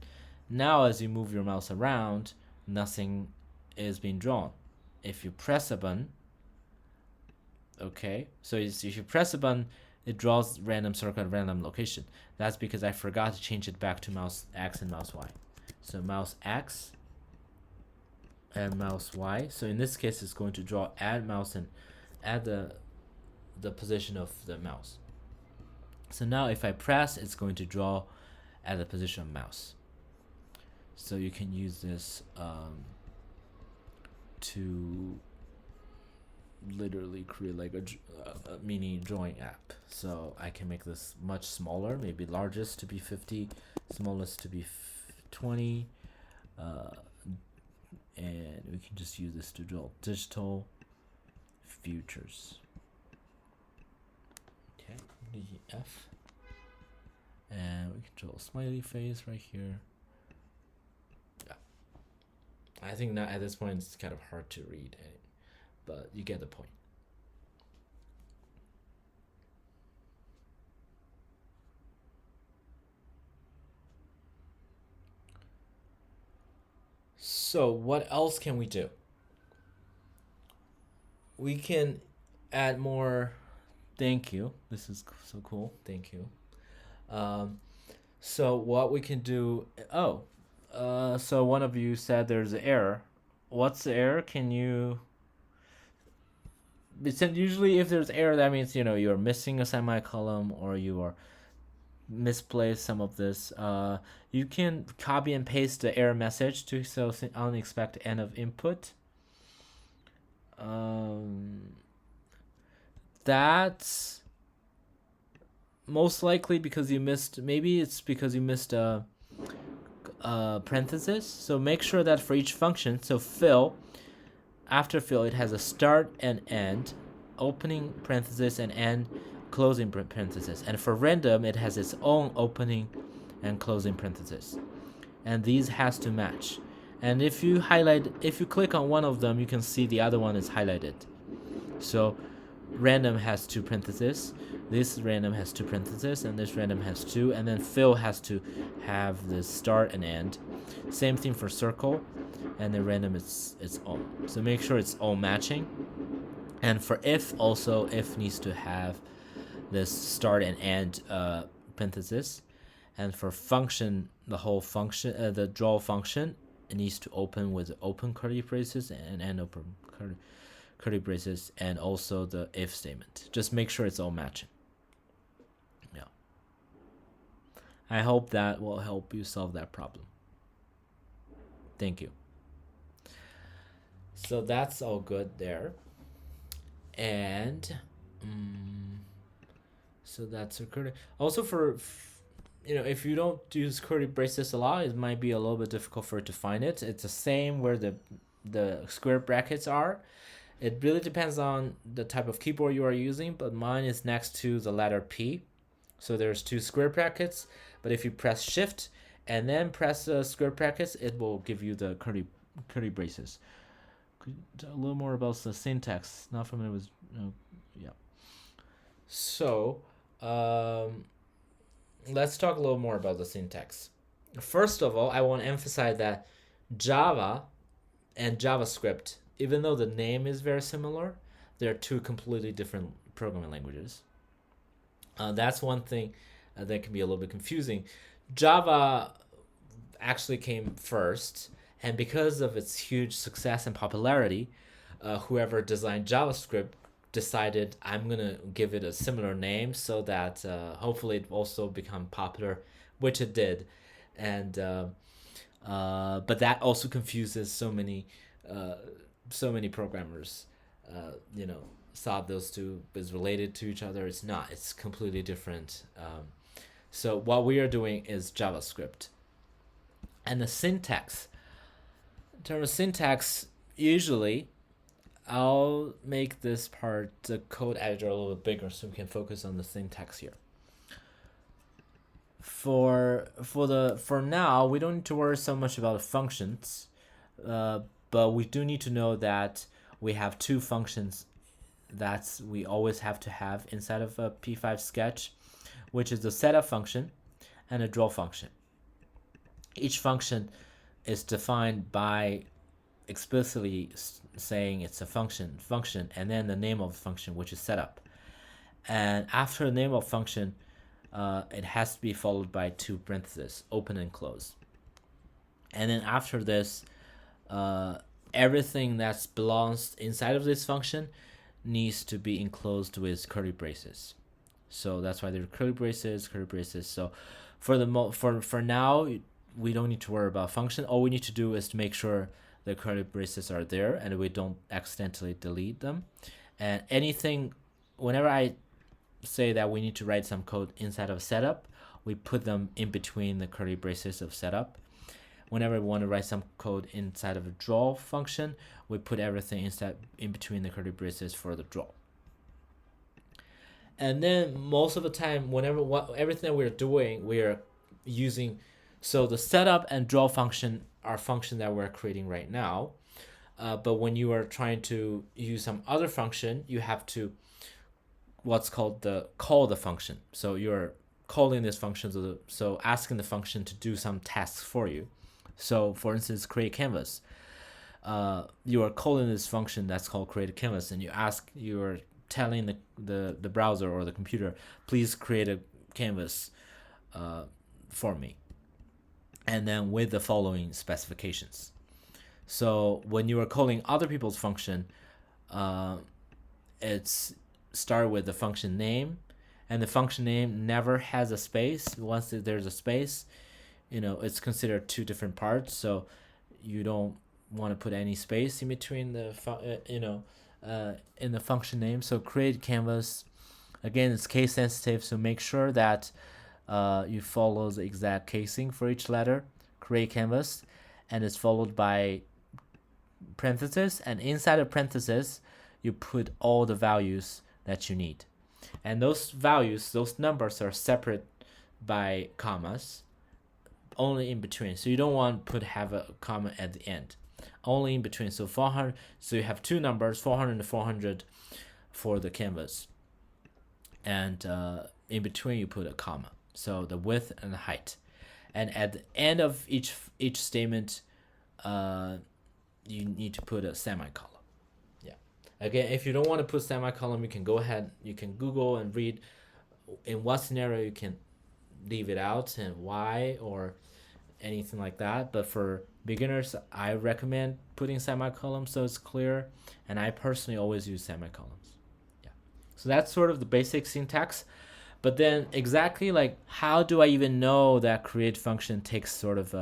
Now as you move your mouse around, nothing is being drawn. If you press a button, okay, so if you press a button, it draws random circle at random location. That's because I forgot to change it back to mouse X and mouse Y. So mouse X and mouse Y. So in this case, it's going to draw add mouse and add the position of the mouse. So now if I press, it's going to draw at the position of mouse. So you can use this to literally create like a mini drawing app. So I can make this much smaller, maybe largest to be 50, smallest to be 20, and we can just use this to draw digital futures. Okay, F, and we can draw a smiley face right here. Yeah, I think now at this point it's kind of hard to read, but you get the point. So what else can we do? We can add more. Thank you. This is so cool. Thank you. So what we can do. So one of you said there's an error. What's the error? Can you? Usually, if there's error, that means you're missing a semicolon or you are misplaced some of this. You can copy and paste the error message to unexpected end of input. That's most likely because you missed. Maybe it's because you missed a parenthesis. So make sure that for each function, so fill. After fill, it has a start and end, opening parenthesis and end, closing parenthesis. And for random, it has its own opening and closing parenthesis. And these has to match. And if you click on one of them, you can see the other one is highlighted. So random has two parentheses, this random has two parentheses, and this random has two, and then fill has to have the start and end. Same thing for circle, and the random is its own. So make sure it's all matching. And for if also, if needs to have this start and end parenthesis. And for function, the whole function, the draw function, it needs to open with open curly braces and end open curly braces, and also the if statement. Just make sure it's all matching. Yeah. I hope that will help you solve that problem. Thank you. So that's all good there. And so that's a curly. Also for if you don't use curly braces a lot, it might be a little bit difficult for it to find it. It's the same where the square brackets are. It really depends on the type of keyboard you are using, but mine is next to the letter P. So there's two square brackets, but if you press shift and then press the square brackets, it will give you the curly braces. Could you tell a little more about the syntax? Not familiar with yeah. So let's talk a little more about the syntax. First of all, I want to emphasize that Java and JavaScript, even though the name is very similar, they're two completely different programming languages. That's one thing that can be a little bit confusing. Java actually came first, and because of its huge success and popularity, whoever designed JavaScript decided, I'm gonna give it a similar name so that hopefully it also become popular, which it did. And but that also confuses so many programmers. Thought those two is related to each other. It's not. It's completely different. So what we are doing is JavaScript. And the syntax. In terms of syntax, usually I'll make this part, the code editor, a little bit bigger so we can focus on the syntax here. For now, we don't need to worry so much about functions, but we do need to know that we have two functions that we always have to have inside of a P5 sketch, which is the setup function and a draw function. Each function is defined by explicitly saying it's a function, and then the name of the function, which is setup. And after the name of function, it has to be followed by two parentheses, open and close. And then after this, everything that belongs inside of this function needs to be enclosed with curly braces. So that's why there are curly braces. So for now, we don't need to worry about function. All we need to do is to make sure the curly braces are there and we don't accidentally delete them. And whenever I say that we need to write some code inside of setup, we put them in between the curly braces of setup. Whenever we want to write some code inside of a draw function, we put everything in between the curly braces for the draw. And then most of the time, everything that we're doing, we're using. So the setup and draw function are functions that we're creating right now. But when you are trying to use some other function, you have to what's called the call the function. So you're calling this function, so asking the function to do some tasks for you. So for instance, create canvas. You are calling this function that's called create a canvas, and you are telling the browser or the computer, please create a canvas for me, and then with the following specifications. So when you are calling other people's function, it's start with the function name, and the function name never has a space. Once there's a space, it's considered two different parts, so you don't want to put any space in between in the function name. So create canvas, again, it's case sensitive, so make sure that you follow the exact casing for each letter. Create canvas, and it's followed by parentheses, and inside of parentheses you put all the values that you need, and those numbers are separate by commas, only in between. So you don't want to have a comma at the end, only in between. So 400, so you have two numbers, 400 and 400. for the canvas, and in between you put a comma. So the width and the height, and at the end of each statement, you need to put a semicolon. Yeah. Again, if you don't want to put semicolon, you can go ahead. You can Google and read in what scenario you can leave it out and why or anything like that. But for beginners, I recommend putting semicolons so it's clear, and I personally always use semicolons. Yeah. So that's sort of the basic syntax. But then exactly like how do I even know that create function takes sort of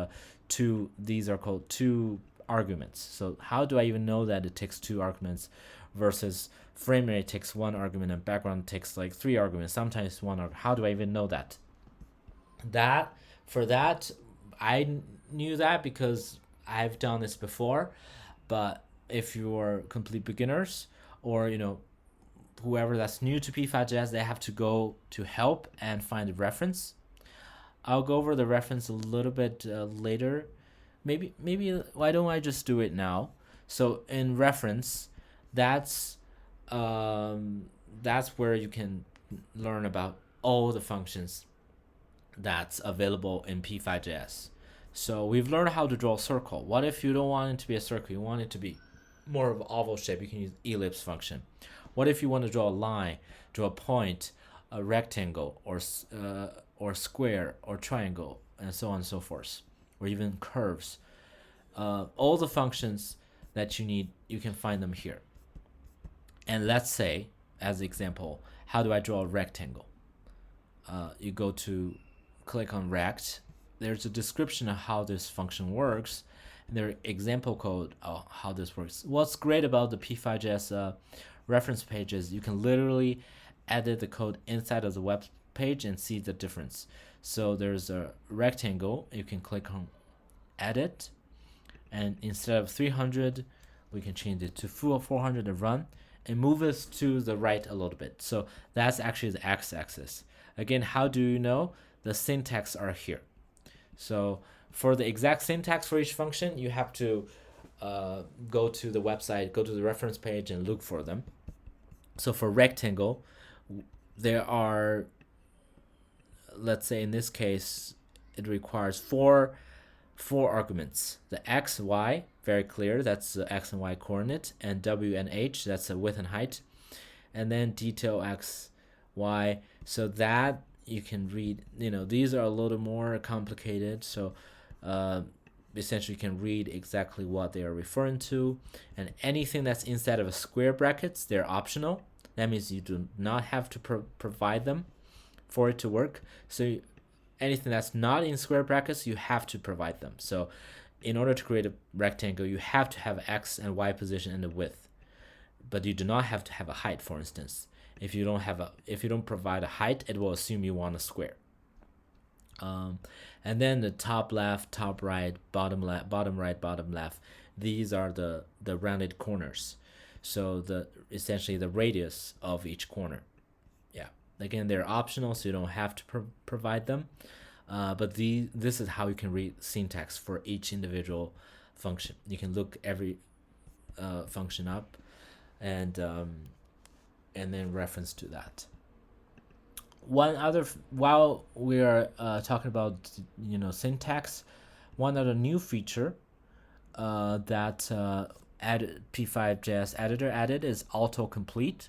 these are called two arguments. So how do I even know that it takes two arguments versus frame rate takes one argument and background takes like three arguments, sometimes one argument. How do I even know that? For that, I knew that because I've done this before. But if you're complete beginners, or whoever that's new to P5.js, they have to go to help and find a reference. I'll go over the reference a little bit later. Maybe why don't I just do it now? So in reference, that's where you can learn about all the functions that's available in P5.js. So we've learned how to draw a circle. What if you don't want it to be a circle? You want it to be more of an oval shape. You can use ellipse function. What if you want to draw a line, draw a point, a rectangle, or square, or triangle, and so on and so forth, or even curves? All the functions that you need, you can find them here. And let's say, as an example, how do I draw a rectangle? You go to click on rect. There's a description of how this function works, and there are example code of how this works. What's great about the P5.js reference page is you can literally edit the code inside of the web page and see the difference. So there's a rectangle. You can click on edit, and instead of 300, we can change it to full 400 and run, and move it to the right a little bit. So that's actually the x-axis. Again, how do you know? The syntax are here. So for the exact syntax for each function, you have to go to the website, go to the reference page, and look for them. So for rectangle, there are, let's say in this case, it requires four arguments. The x, y, very clear, that's the x and y coordinate, and w and h, that's the width and height, and then detail x, y, so that you can read. These are a little more complicated, so essentially you can read exactly what they are referring to, and anything that's inside of a square brackets, they're optional. That means you do not have to provide them for it to work. So anything that's not in square brackets, you have to provide them. So in order to create a rectangle, you have to have x and y position and the width, but you do not have to have a height. For instance, if you don't provide a height, it will assume you want a square. And then the top left, top right, bottom left, bottom right, bottom left, these are the rounded corners. So essentially the radius of each corner. Yeah. Again, they're optional, so you don't have to provide them. But this is how you can read syntax for each individual function. You can look every function up, and then reference to that. One other, while we are talking about syntax, one other new feature that P5.js editor added is autocomplete.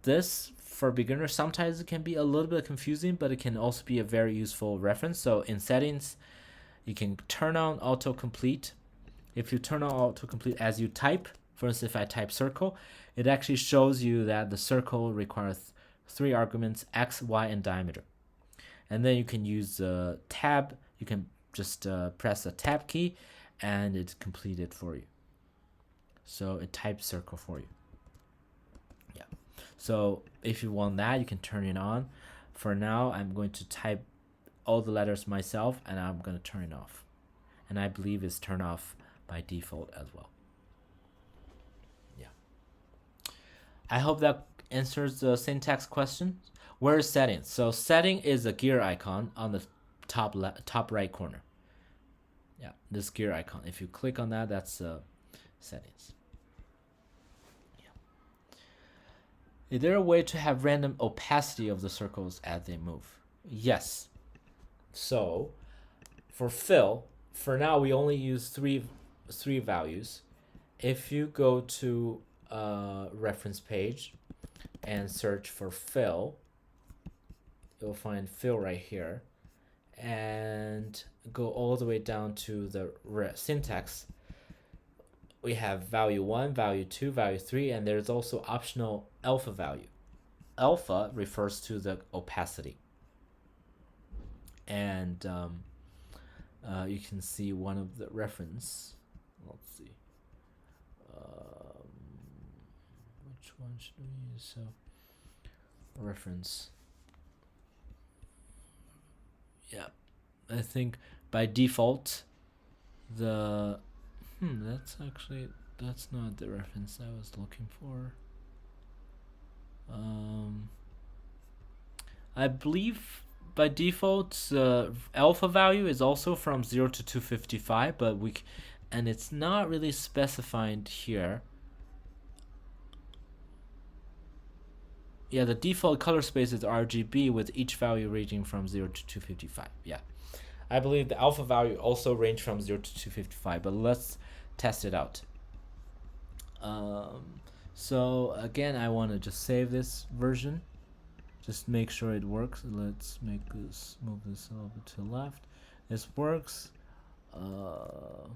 This for beginners sometimes it can be a little bit confusing, but it can also be a very useful reference. So in settings, you can turn on autocomplete. If you turn on autocomplete as you type, for instance, if I type circle, it actually shows you that the circle requires three arguments, x, y, and diameter. And then you can use the tab. You can just press the tab key, and it's completed for you. So it types circle for you. Yeah. So if you want that, you can turn it on. For now, I'm going to type all the letters myself, and I'm going to turn it off. And I believe it's turned off by default as well. Yeah. I hope that answers the syntax question. Where is settings? So setting is a gear icon on the top right corner. Yeah, this gear icon. If you click on that, that's settings. Yeah. Is there a way to have random opacity of the circles as they move? Yes. So for fill, for now we only use three values. If you go to a reference page and search for fill, you'll find fill right here, and go all the way down to the syntax. We have value 1, value 2, value 3, and there's also optional alpha value. Alpha refers to the opacity. And you can see one of the reference. Let's see. Which one should we use? So, reference. Yeah, I think by default, that's not the reference I was looking for. I believe by default alpha value is also from 0 to 255, but and it's not really specified here. Yeah, the default color space is RGB with each value ranging from 0 to 255. Yeah, I believe the alpha value also range from 0 to 255, but let's test it out. So again, I want to just save this version, just make sure it works. Let's move this a little bit to the left. This works. I'll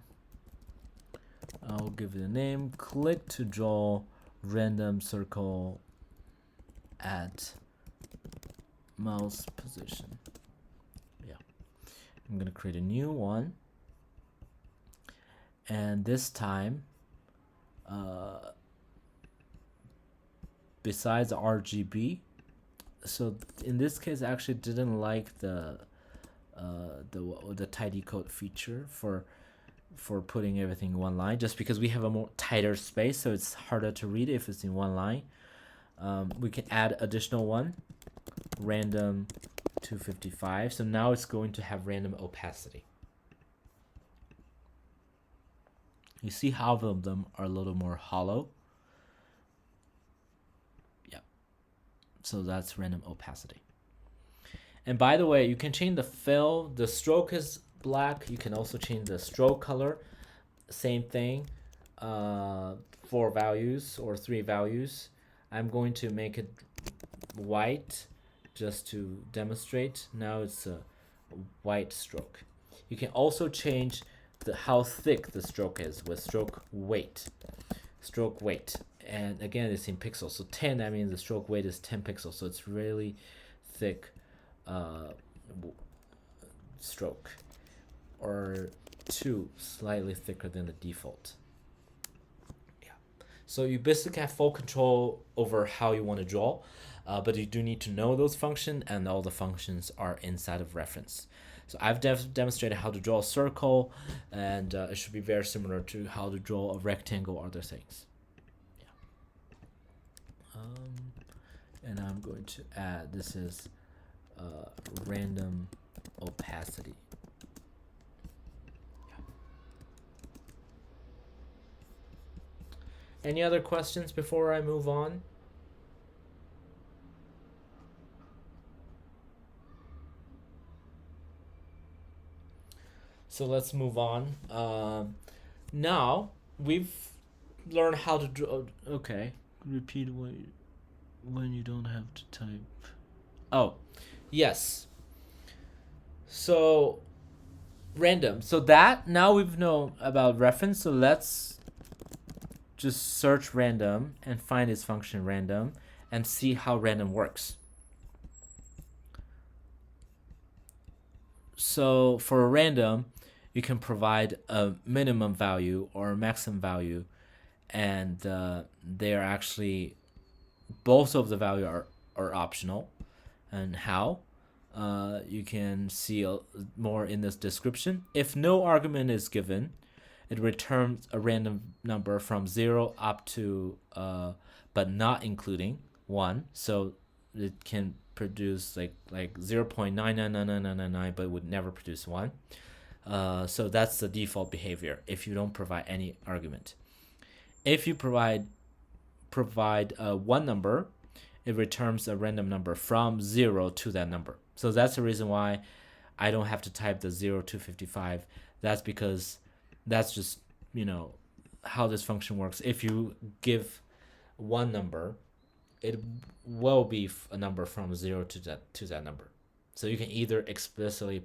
give it a name. Click to draw random circle at mouse position. Yeah, I'm gonna create a new one, and this time besides RGB, so in this case I actually didn't like the tidy code feature for putting everything in one line, just because we have a more tighter space, so it's harder to read if it's in one line. We can add additional one, random 255. So now it's going to have random opacity. You see how of them are a little more hollow. Yeah. So that's random opacity. And by the way, you can change the fill. The stroke is black. You can also change the stroke color. Same thing. 4 values or 3 values. I'm going to make it white just to demonstrate. Now it's a white stroke. You can also change how thick the stroke is with stroke weight. And again, it's in pixels. So 10, that means the stroke weight is 10 pixels. So it's really thick stroke. Or 2, slightly thicker than the default. So you basically have full control over how you want to draw, but you do need to know those functions, and all the functions are inside of reference. So I've demonstrated how to draw a circle, and it should be very similar to how to draw a rectangle or other things. Yeah. And I'm going to add, this is random opacity. Any other questions before I move on? So let's move on. Now we've learned how to draw. Okay, repeat when you don't have to type. Oh, yes. So random. So that now we've known about reference. So let's just search random and find its function random and see how random works. So for a random, you can provide a minimum value or a maximum value, and they're actually, both of the value are optional. And how? You can see more in this description. If no argument is given, it returns a random number from 0 up to, but not including 1. So it can produce like 0.999999, but it would never produce 1. So that's the default behavior if you don't provide any argument. If you provide one number, it returns a random number from 0 to that number. So that's the reason why I don't have to type the 0 to 55. That's because that's just, how this function works. If you give one number, it will be a number from 0 to that number. So you can either explicitly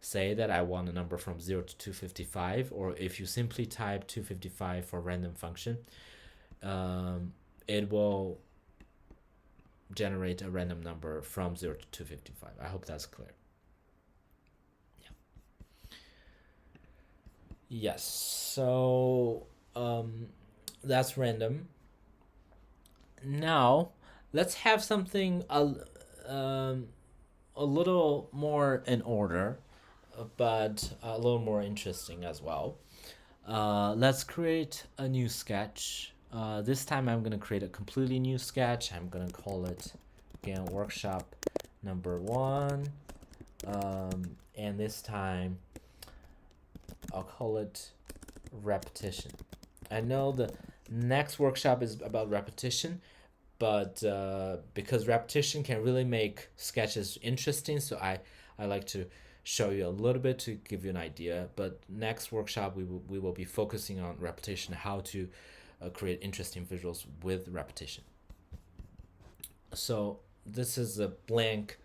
say that I want a number from 0 to 255, or if you simply type 255 for a random function, it will generate a random number from 0 to 255. I hope that's clear. Yeah. Yes, so that's random. Now let's have something a little more in order, but a little more interesting as well. Let's create a new sketch. This time I'm going to create a completely new sketch. I'm going to call it, again, workshop number 1. And this time I'll call it repetition. I know the next workshop is about repetition, but because repetition can really make sketches interesting, so I like to show you a little bit to give you an idea. But next workshop we will be focusing on repetition, how to create interesting visuals with repetition. So this is a blank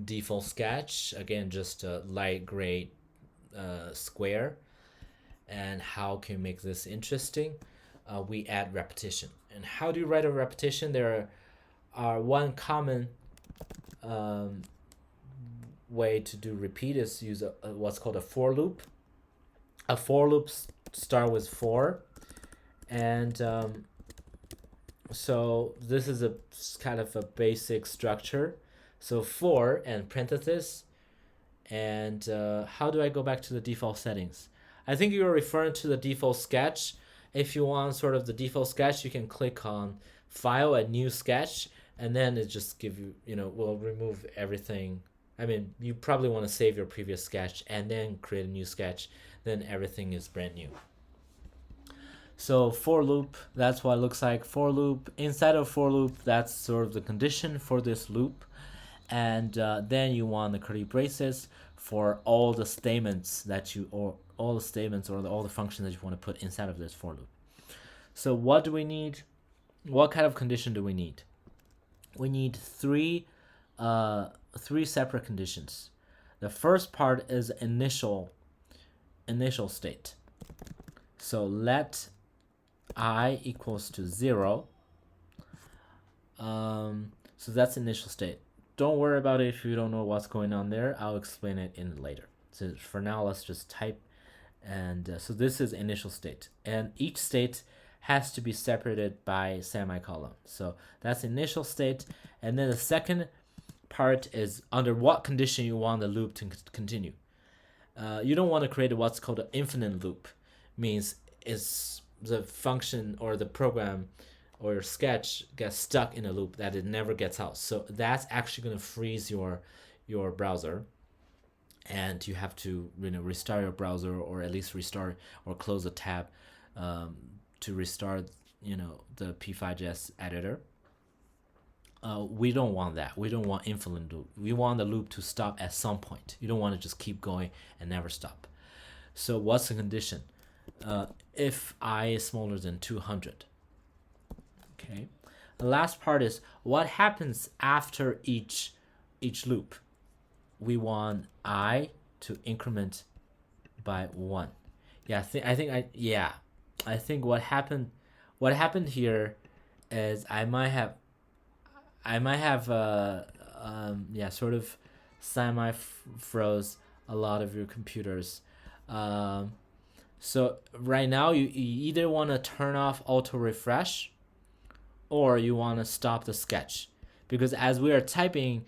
default sketch, again just a light gray square. And how can you make this interesting? We add repetition. And how do you write a repetition? There are one common way to do repeat is use what's called a for loop. A for loop start with for, and so this is a kind of a basic structure. So for and parenthesis, and how do I go back to the default settings? I think you're referring to the default sketch. If you want sort of the default sketch, you can click on File and New Sketch, and then it just give you, will remove everything. I mean, you probably want to save your previous sketch and then create a new sketch. Then everything is brand new. So for loop, that's what it looks like. For loop, inside of for loop, that's sort of the condition for this loop. And then you want the curly braces for all the statements that or all the functions that you want to put inside of this for loop. So what do we need? What kind of condition do we need? We need three separate conditions. The first part is initial state. So let I equals to 0. So that's initial state. Don't worry about it if you don't know what's going on there. I'll explain it in later. So for now, let's just type. And so this is initial state. And each state has to be separated by semicolon. So that's initial state. And then the second part is under what condition you want the loop to continue. You don't want to create what's called an infinite loop. Means is the function or the program or your sketch gets stuck in a loop that it never gets out. So that's actually going to freeze your browser, and you have to restart your browser, or at least restart or close a tab to restart the P5JS editor. We don't want that. We don't want infinite loop. We want the loop to stop at some point. You don't want to just keep going and never stop. So what's the condition? If I is smaller than 200. Okay. The last part is what happens after each loop. We want I to increment by 1. Yeah, I think what happened here is I might have sort of semi froze a lot of your computers. So right now you either want to turn off auto refresh, or you want to stop the sketch, because as we are typing,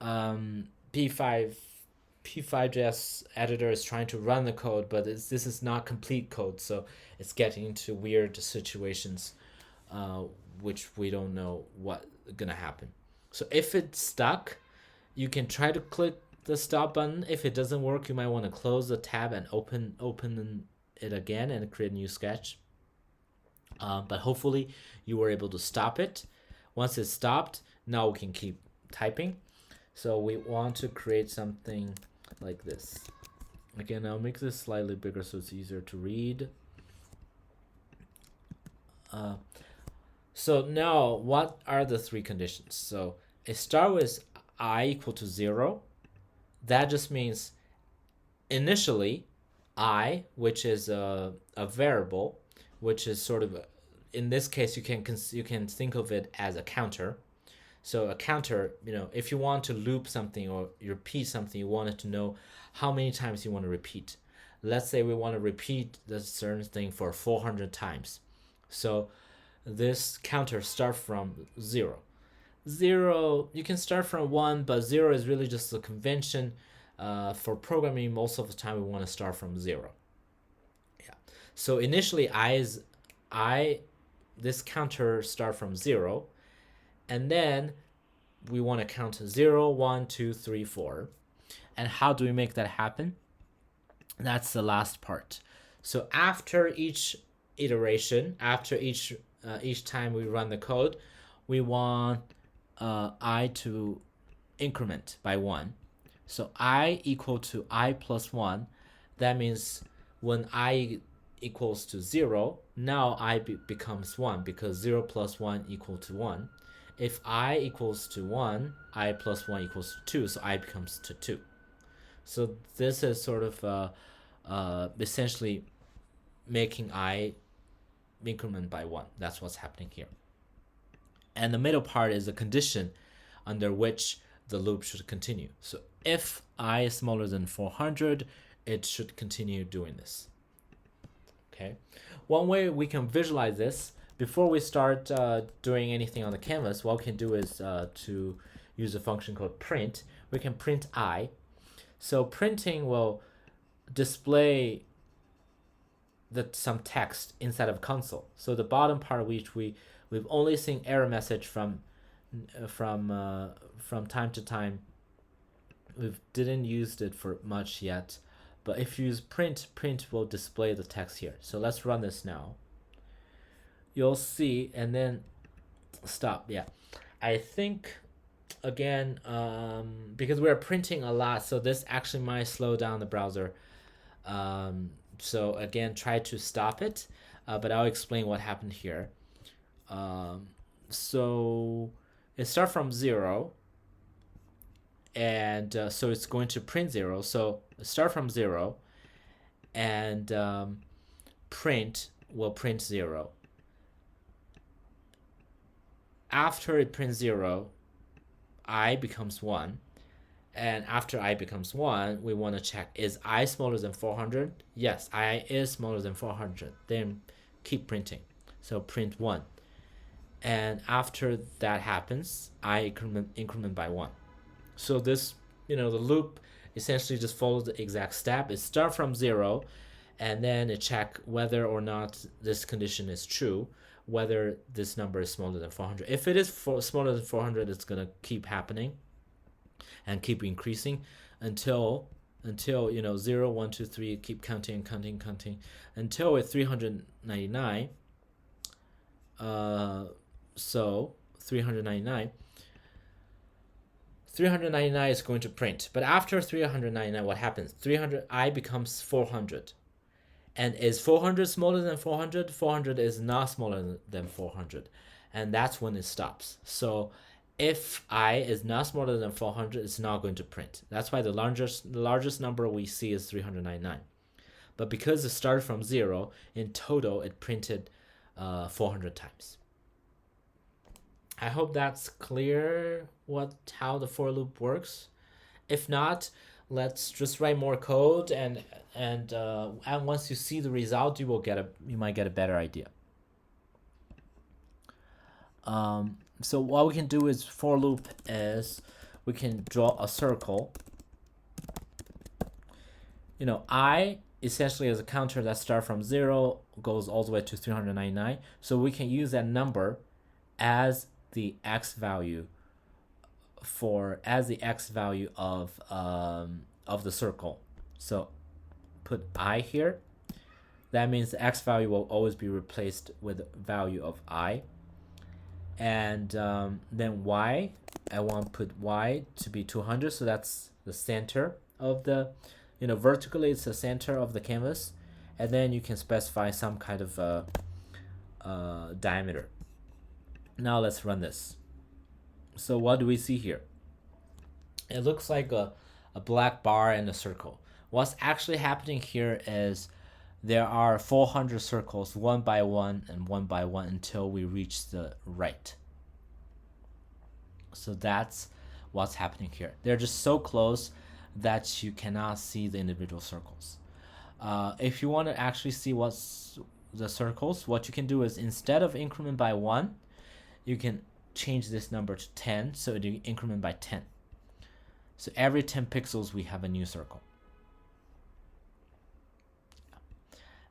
P5JS editor is trying to run the code, but this is not complete code, so it's getting into weird situations, which we don't know what's gonna happen. So if it's stuck, you can try to click the stop button. If it doesn't work, you might want to close the tab and open it again and create a new sketch. But hopefully you were able to stop it. Once it's stopped, Now we can keep typing. So we want to create something like this. Again, I'll make this slightly bigger so it's easier to read. So now what are the three conditions? So it starts with I equal to 0. That just means initially I, which is a variable, which is sort of in this case you can think of it as a counter. So a counter, if you want to loop something or repeat something, you want it to know how many times you want to repeat. Let's say we want to repeat this certain thing for 400 times. So this counter starts from 0. 0, you can start from 1, but 0 is really just a convention. For programming, most of the time we want to start from 0. Yeah. So initially this counter start from 0, and then we want to count 0, 1, 2, 3, 4. And how do we make that happen? That's the last part. So after each iteration, after each time we run the code, we want I to increment by 1. So I equal to I plus 1. That means when I equals to 0, now I becomes 1 because 0 plus 1 equal to 1. If I equals to 1, I plus 1 equals to 2, so I becomes to 2. So this is sort of essentially making I increment by 1. That's what's happening here. And the middle part is a condition under which the loop should continue. So if I is smaller than 400, it should continue doing this. Okay. One way we can visualize this, before we start doing anything on the canvas, what we can do is to use a function called print. We can print I. So printing will display some text inside of console. So the bottom part, which we've only seen error message from time to time. We didn't use it for much yet, but if you use print will display the text here. So let's run this now. You'll see, and then stop. Yeah, I think again because we're printing a lot, so this actually might slow down the browser. So again, try to stop it, but I'll explain what happened here. So it starts from 0, and so it's going to print 0. So start from 0, and print will print 0. After it prints 0, I becomes 1. And after I becomes 1, we want to check, is I smaller than 400? Yes, I is smaller than 400. Then keep printing. So print 1. And after that happens, I increment by 1. So this, the loop essentially just follows the exact step. It starts from 0, and then it check whether or not this condition is true, whether this number is smaller than 400. If it is smaller than 400, it's going to keep happening and keep increasing until 0, 1, 2, 3, keep counting until it's 399. So 399 is going to print, but after 399, what happens? I becomes 400. And is 400 smaller than 400? 400 is not smaller than 400, and that's when it stops. So if I is not smaller than 400, it's not going to print. That's why the largest number we see is 399. But because it started from 0, in total it printed 400 times. I hope that's clear how the for loop works. If not, let's just write more code, and once you see the result, you might get a better idea. So what we can do is for loop is we can draw a circle. I essentially is a counter that starts from 0, goes all the way to 399. So we can use that number as the x value of the circle. So put I here. That means the x value will always be replaced with the value of I. And then y, I want to put y to be 200, so that's the center of the, vertically it's the center of the canvas. And then you can specify some kind of diameter. Now let's run this. So what do we see here? It looks like a black bar and a circle. What's actually happening here is there are 400 circles, one by one and one by one, until we reach the right. So that's what's happening here. They're just so close that you cannot see the individual circles. If you want to actually see what's the circles, what you can do is, instead of increment by 1, you can change this number to 10, so you increment by 10. So every 10 pixels we have a new circle.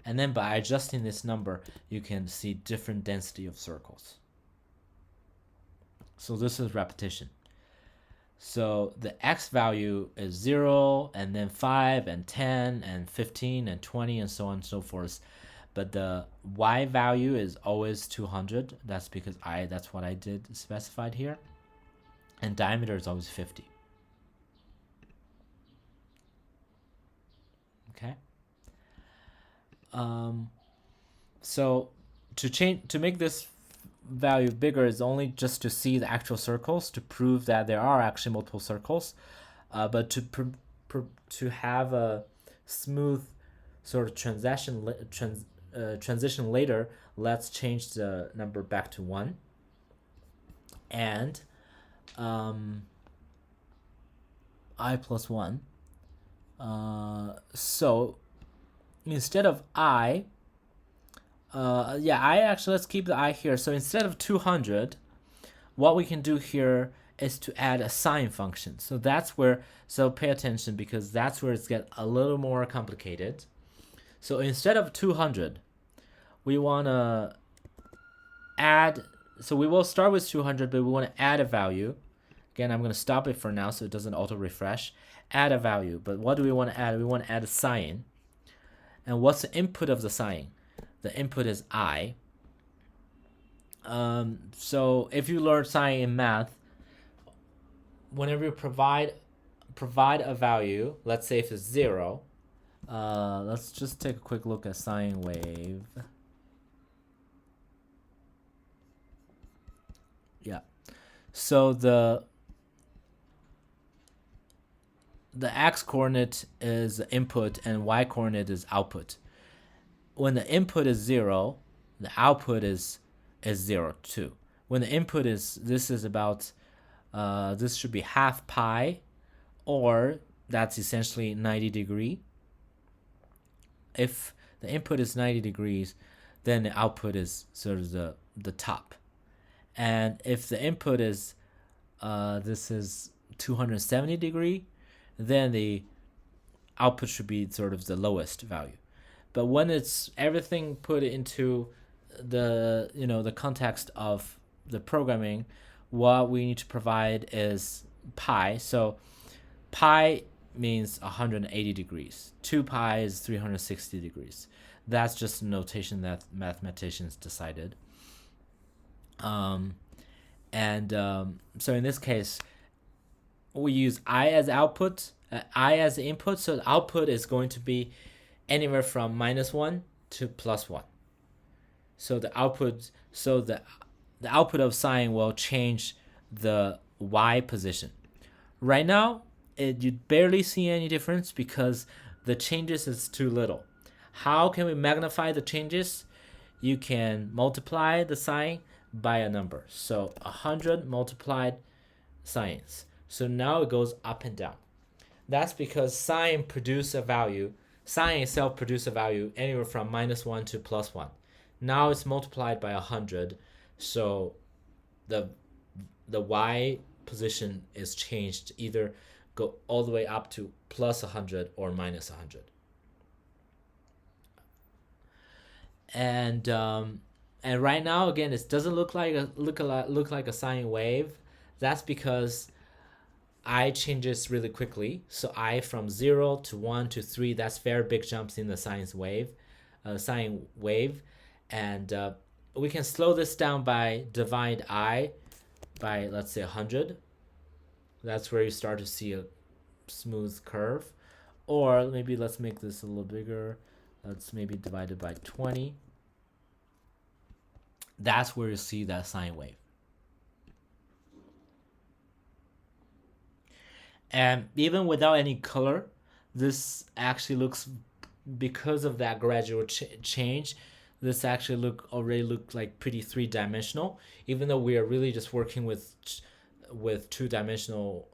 And then by adjusting this number, you can see different density of circles. So this is repetition. So the x value is 0, and then 5, and 10, and 15, and 20, and so on and so forth. But the y value is always 200. That's because that's what I did specified here. And diameter is always 50. Okay. So to make this value bigger is only just to see the actual circles, to prove that there are actually multiple circles. But to have a smooth sort of transition later, let's change the number back to 1. And I plus 1. So instead of I actually, let's keep the I here. So instead of 200, what we can do here is to add a sine function. So pay attention, because that's where it's get a little more complicated. So instead of 200, we want to add, so we will start with 200, but we want to add a value. Again, I'm going to stop it for now so it doesn't auto refresh. Add a value, but what do we want to add? We want to add a sine. And what's the input of the sine? The input is I. So if you learn sine in math, whenever you provide a value, let's say if it's 0, let's just take a quick look at sine wave. Yeah. So the x coordinate is input and y coordinate is output. When the input is 0, the output is 0 too. When the input is, this is about, this should be half pi, or that's essentially 90 degree. If the input is 90 degrees, then the output is sort of the top. And if the input is, this is 270 degree, then the output should be sort of the lowest value. But when it's everything put into the the context of the programming, what we need to provide is pi. So pi means 180 degrees. 2 pi is 360 degrees. That's just a notation that mathematicians decided. So in this case, we use I as output, I as the input. So the output is going to be anywhere from -1 to +1. So the output of sine will change the y position. Right now, you barely see any difference because the changes is too little. How can we magnify the changes? You can multiply the sine by a number. So 100 multiplied sines. So now it goes up and down. That's because sine itself produces a value anywhere from -1 to +1. Now it's multiplied by 100, so the y position is changed, either go all the way up to +100 or -100. And right now, again, it doesn't look like a sine wave. That's because I changes really quickly. So I from 0 to 1 to 3, that's very big jumps in the sine wave. And we can slow this down by divide I by, let's say, 100. That's where you start to see a smooth curve. Or maybe let's make this a little bigger. Let's maybe divide it by 20. That's where you see that sine wave. And even without any color, this actually looks, because of that gradual change, this actually already look like pretty three-dimensional, even though we are really just working with two-dimensional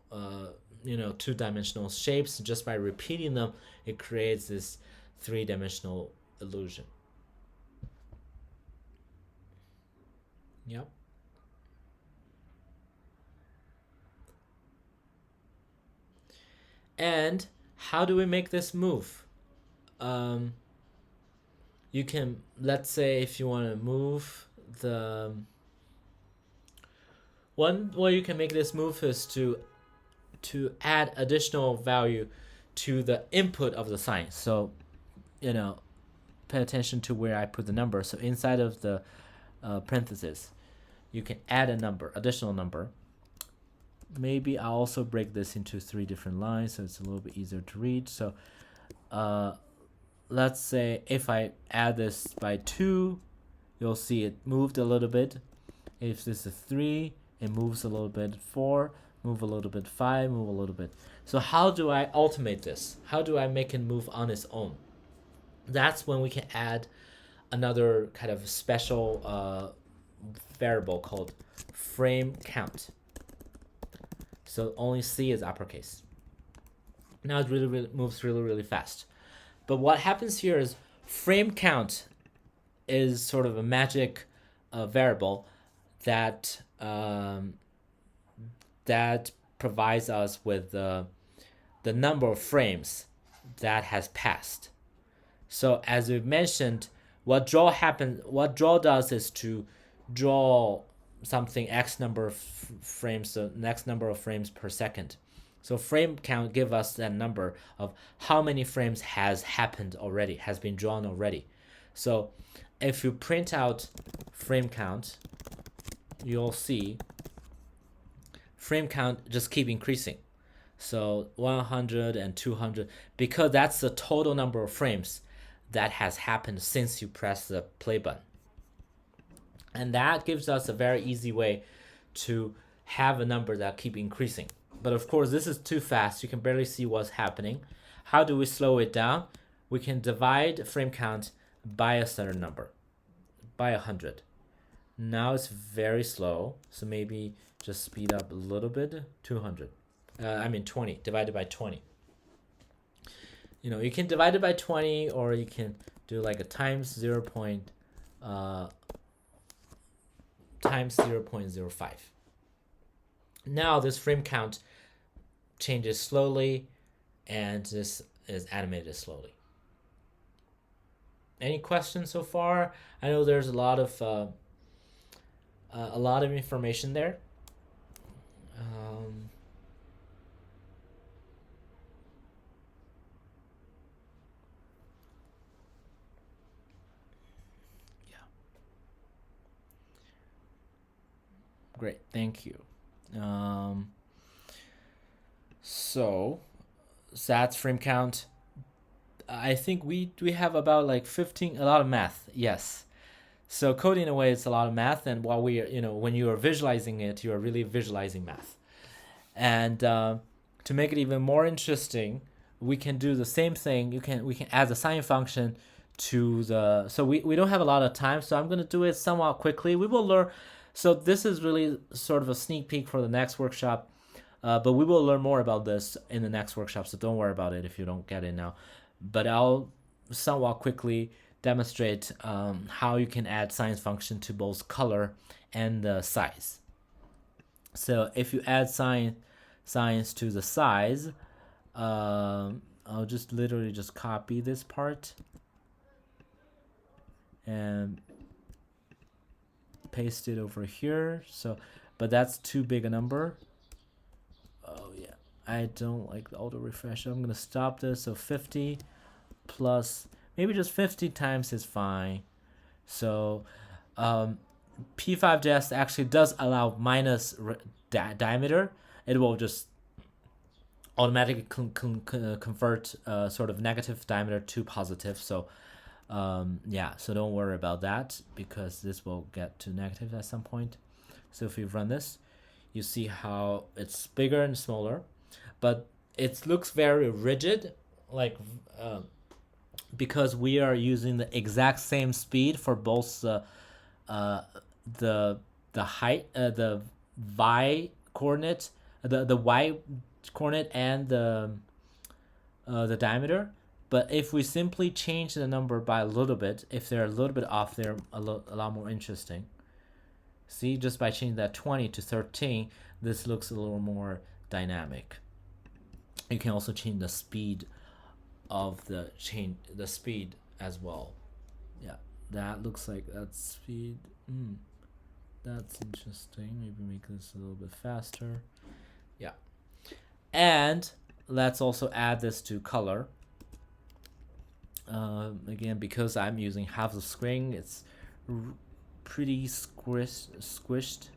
two-dimensional shapes. Just by repeating them, it creates this three-dimensional illusion. Yep. And how do we make this move? You can, let's say, if you want to move the one way you can make this move is to add additional value to the input of the sine. So, pay attention to where I put the number. So inside of the parentheses, you can add a number, additional number. Maybe I'll also break this into 3 different lines so it's a little bit easier to read. So let's say if I add this by 2, you'll see it moved a little bit. If this is 3, it moves a little bit. 4, move a little bit. 5, move a little bit. So how do I automate this? How do I make it move on its own? That's when we can add another kind of special variable called frame count. So only C is uppercase. Now it really moves really fast. But what happens here is frame count is sort of a magic variable that that provides us with the number of frames that has passed. So as we've mentioned, what draw does is to draw something x number of frames, the next number of frames per second. So frame count give us that number of how many frames has happened already, has been drawn already. So if you print out frame count, you'll see frame count just keep increasing. So 100 and 200, because that's the total number of frames that has happened since you press the play button. And that gives us a very easy way to have a number that keep increasing. But of course, this is too fast. You can barely see what's happening. How do we slow it down? We can divide frame count by a certain number, by 100. Now it's very slow, so maybe just speed up a little bit, 200. 20, divided by 20. You can divide it by 20, or you can do like a times 0.05. Now this frame count changes slowly, and this is animated slowly. Any questions so far? I know there's a lot of information there. Great, thank you. So that's frame count. I think we have about like 15, a lot of math. Yes. So coding in a way, it's a lot of math, and while we are, when you are visualizing it, you are really visualizing math. And to make it even more interesting, we can do the same thing. We can add the sine function to the. So we don't have a lot of time, so I'm going to do it somewhat quickly. We will learn. So this is really sort of a sneak peek for the next workshop, but we will learn more about this in the next workshop, so don't worry about it if you don't get it now. But I'll somewhat quickly demonstrate how you can add sine function to both color and the size. So if you add sines to the size, I'll just literally just copy this part and paste it over here. So, but that's too big a number. Oh yeah, I don't like the auto refresh. I'm gonna stop this. So 50 plus, maybe just 50 times is fine. So P5.js actually does allow minus diameter. It will just automatically convert sort of negative diameter to positive. So yeah, so don't worry about that because this will get to negative at some point. So if we run this, you see how it's bigger and smaller, but it looks very rigid, like because we are using the exact same speed for both uh, the height, the y coordinate, the y coordinate and the diameter. But if we simply change the number by a little bit, if they're a little bit off, they're a lot more interesting. See, just by changing that 20 to 13, this looks a little more dynamic. You can also change the speed of the speed as well. Yeah, that looks like that's speed. That's interesting. Maybe make this a little bit faster. Yeah, and let's also add this to color. Again, because I'm using half the screen, it's pretty squished.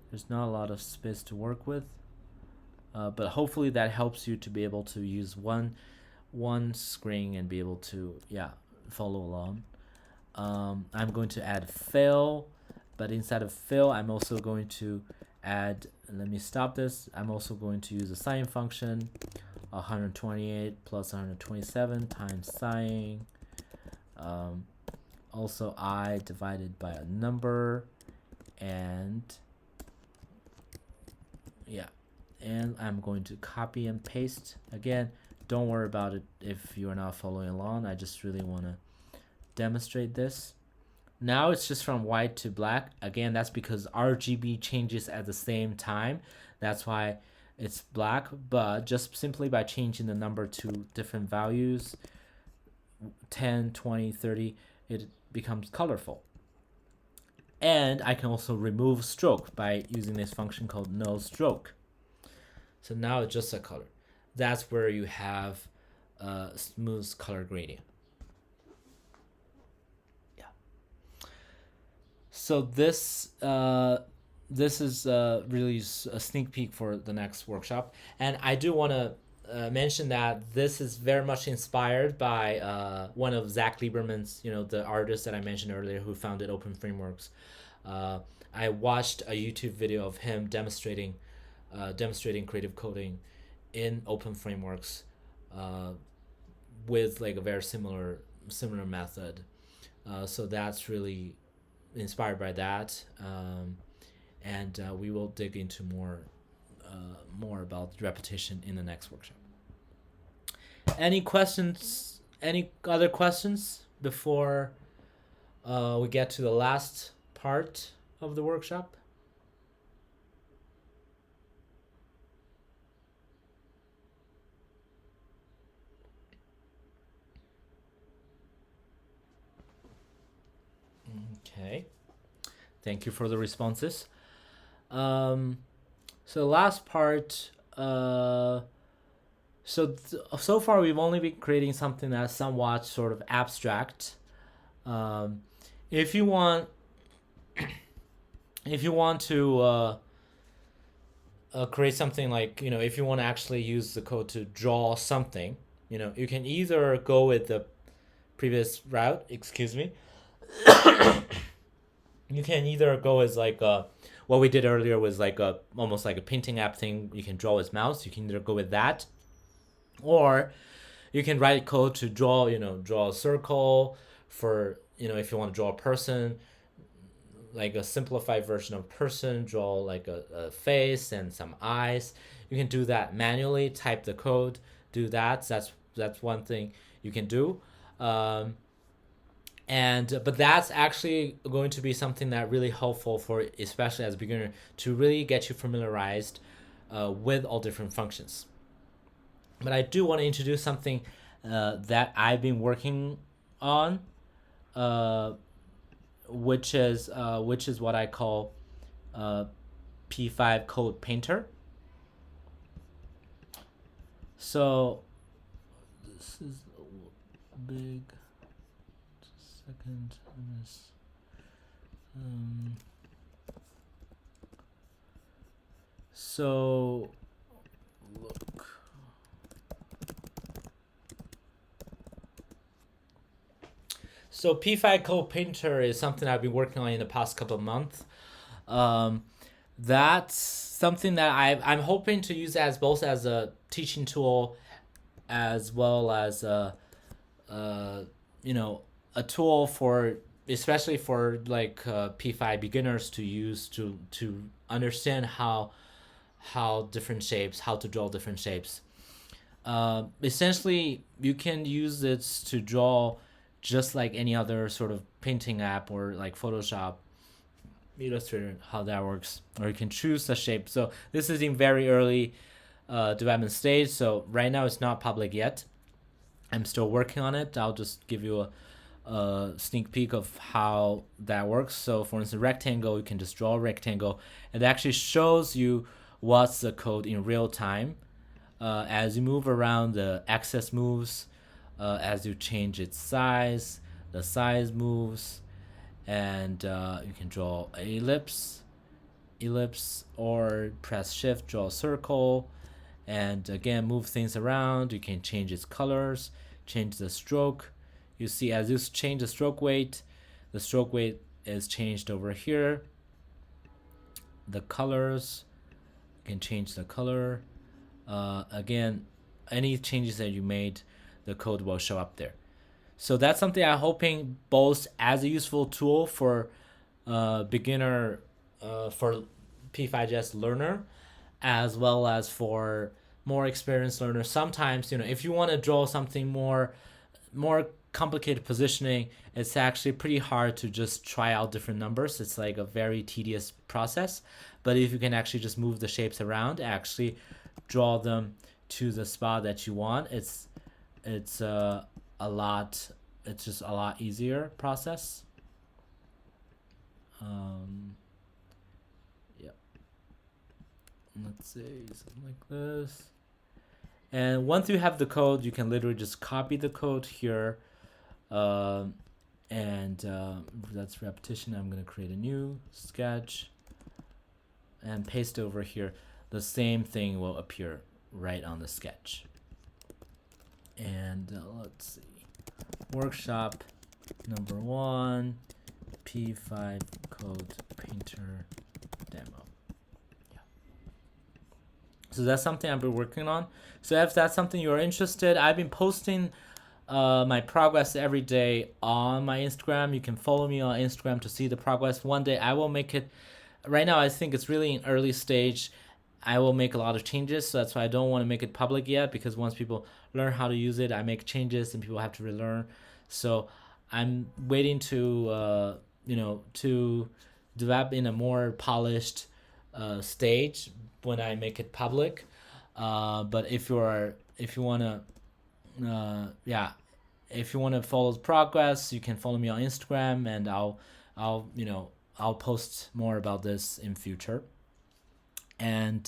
There's not a lot of space to work with, but hopefully that helps you to be able to use one screen and be able to follow along. I'm going to add fill, but inside of fill, I'm also going to add. Let me stop this. I'm also going to use a sine function. 128 plus 127 times sine. Also I divided by a number, and yeah, and I'm going to copy and paste. Again, don't worry about it if you're not following along. I just really want to demonstrate this. Now it's just from white to black. Again, that's because RGB changes at the same time. That's why it's black, but just simply by changing the number to different values, 10, 20, 30, it becomes colorful. And I can also remove stroke by using this function called no stroke. So now it's just a color. That's where you have a smooth color gradient. Yeah. So this is really a sneak peek for the next workshop, and I do want to mention that this is very much inspired by one of Zach Lieberman's, the artist that I mentioned earlier who founded Open Frameworks. I watched a YouTube video of him demonstrating creative coding in Open Frameworks with like a very similar method. So that's really inspired by that. And we will dig into more about repetition in the next workshop. Any questions? Any other questions before we get to the last part of the workshop? Okay. Thank you for the responses. So the last part, so far we've only been creating something that's somewhat sort of abstract. If you want to create something like, if you want to actually use the code to draw something, you can either go with the previous route, excuse me. You can either go as like what we did earlier was like almost like a painting app thing. You can draw with mouse. You can either go with that, or you can write code to draw a circle for, if you want to draw a person, like a simplified version of a person, draw like a face and some eyes. You can do that manually, type the code, do that. That's one thing you can do. But that's actually going to be something that really helpful for, especially as a beginner, to really get you familiarized with all different functions. But I do want to introduce something that I've been working on, which is what I call P5 Code Painter. So this is big. Second, Um, so look. So P5 Code Painter is something I've been working on in the past couple of months. Um, that's something that I'm hoping to use as both as a teaching tool as well as uh, you know, a tool for especially for like P5 beginners to use to understand how different shapes, how to draw different shapes. Essentially, you can use this to draw just like any other sort of painting app or like Photoshop, Illustrator, how that works. Or you can choose the shape. So this is in very early development stage. So right now it's not public yet. I'm still working on it. I'll just give you a sneak peek of how that works. So for instance, rectangle, you can just draw a rectangle. It actually shows you what's the code in real time. As you move around, the axis moves. As you change its size, the size moves. And you can draw an ellipse, or press shift, draw a circle. And again, move things around. You can change its colors, change the stroke. You see, as you change the stroke weight is changed over here. The colors, you can change the color. Again, any changes that you made, the code will show up there. So that's something I'm hoping both as a useful tool for beginner, for P5JS learner, as well as for more experienced learners. Sometimes, if you want to draw something more complicated positioning, it's actually pretty hard to just try out different numbers. It's like a very tedious process. But if you can actually just move the shapes around, actually draw them to the spot that you want, it's just a lot easier process. Yeah. Let's say something like this. And once you have the code, you can literally just copy the code here. And that's repetition. I'm going to create a new sketch and paste over here. The same thing will appear right on the sketch. And let's see. Workshop number 1, P5 Code Painter demo. Yeah. So that's something I've been working on. So if that's something you're interested, I've been posting my progress every day on my Instagram. You can follow me on Instagram to see the progress. One day I will make it. Right now I think it's really in early stage. I will make a lot of changes, so that's why I don't want to make it public yet, because once people learn how to use it, I make changes and people have to relearn. So I'm waiting to to develop in a more polished stage when I make it public. But if you want to if you want to follow the progress, you can follow me on Instagram, and I'll post more about this in future. And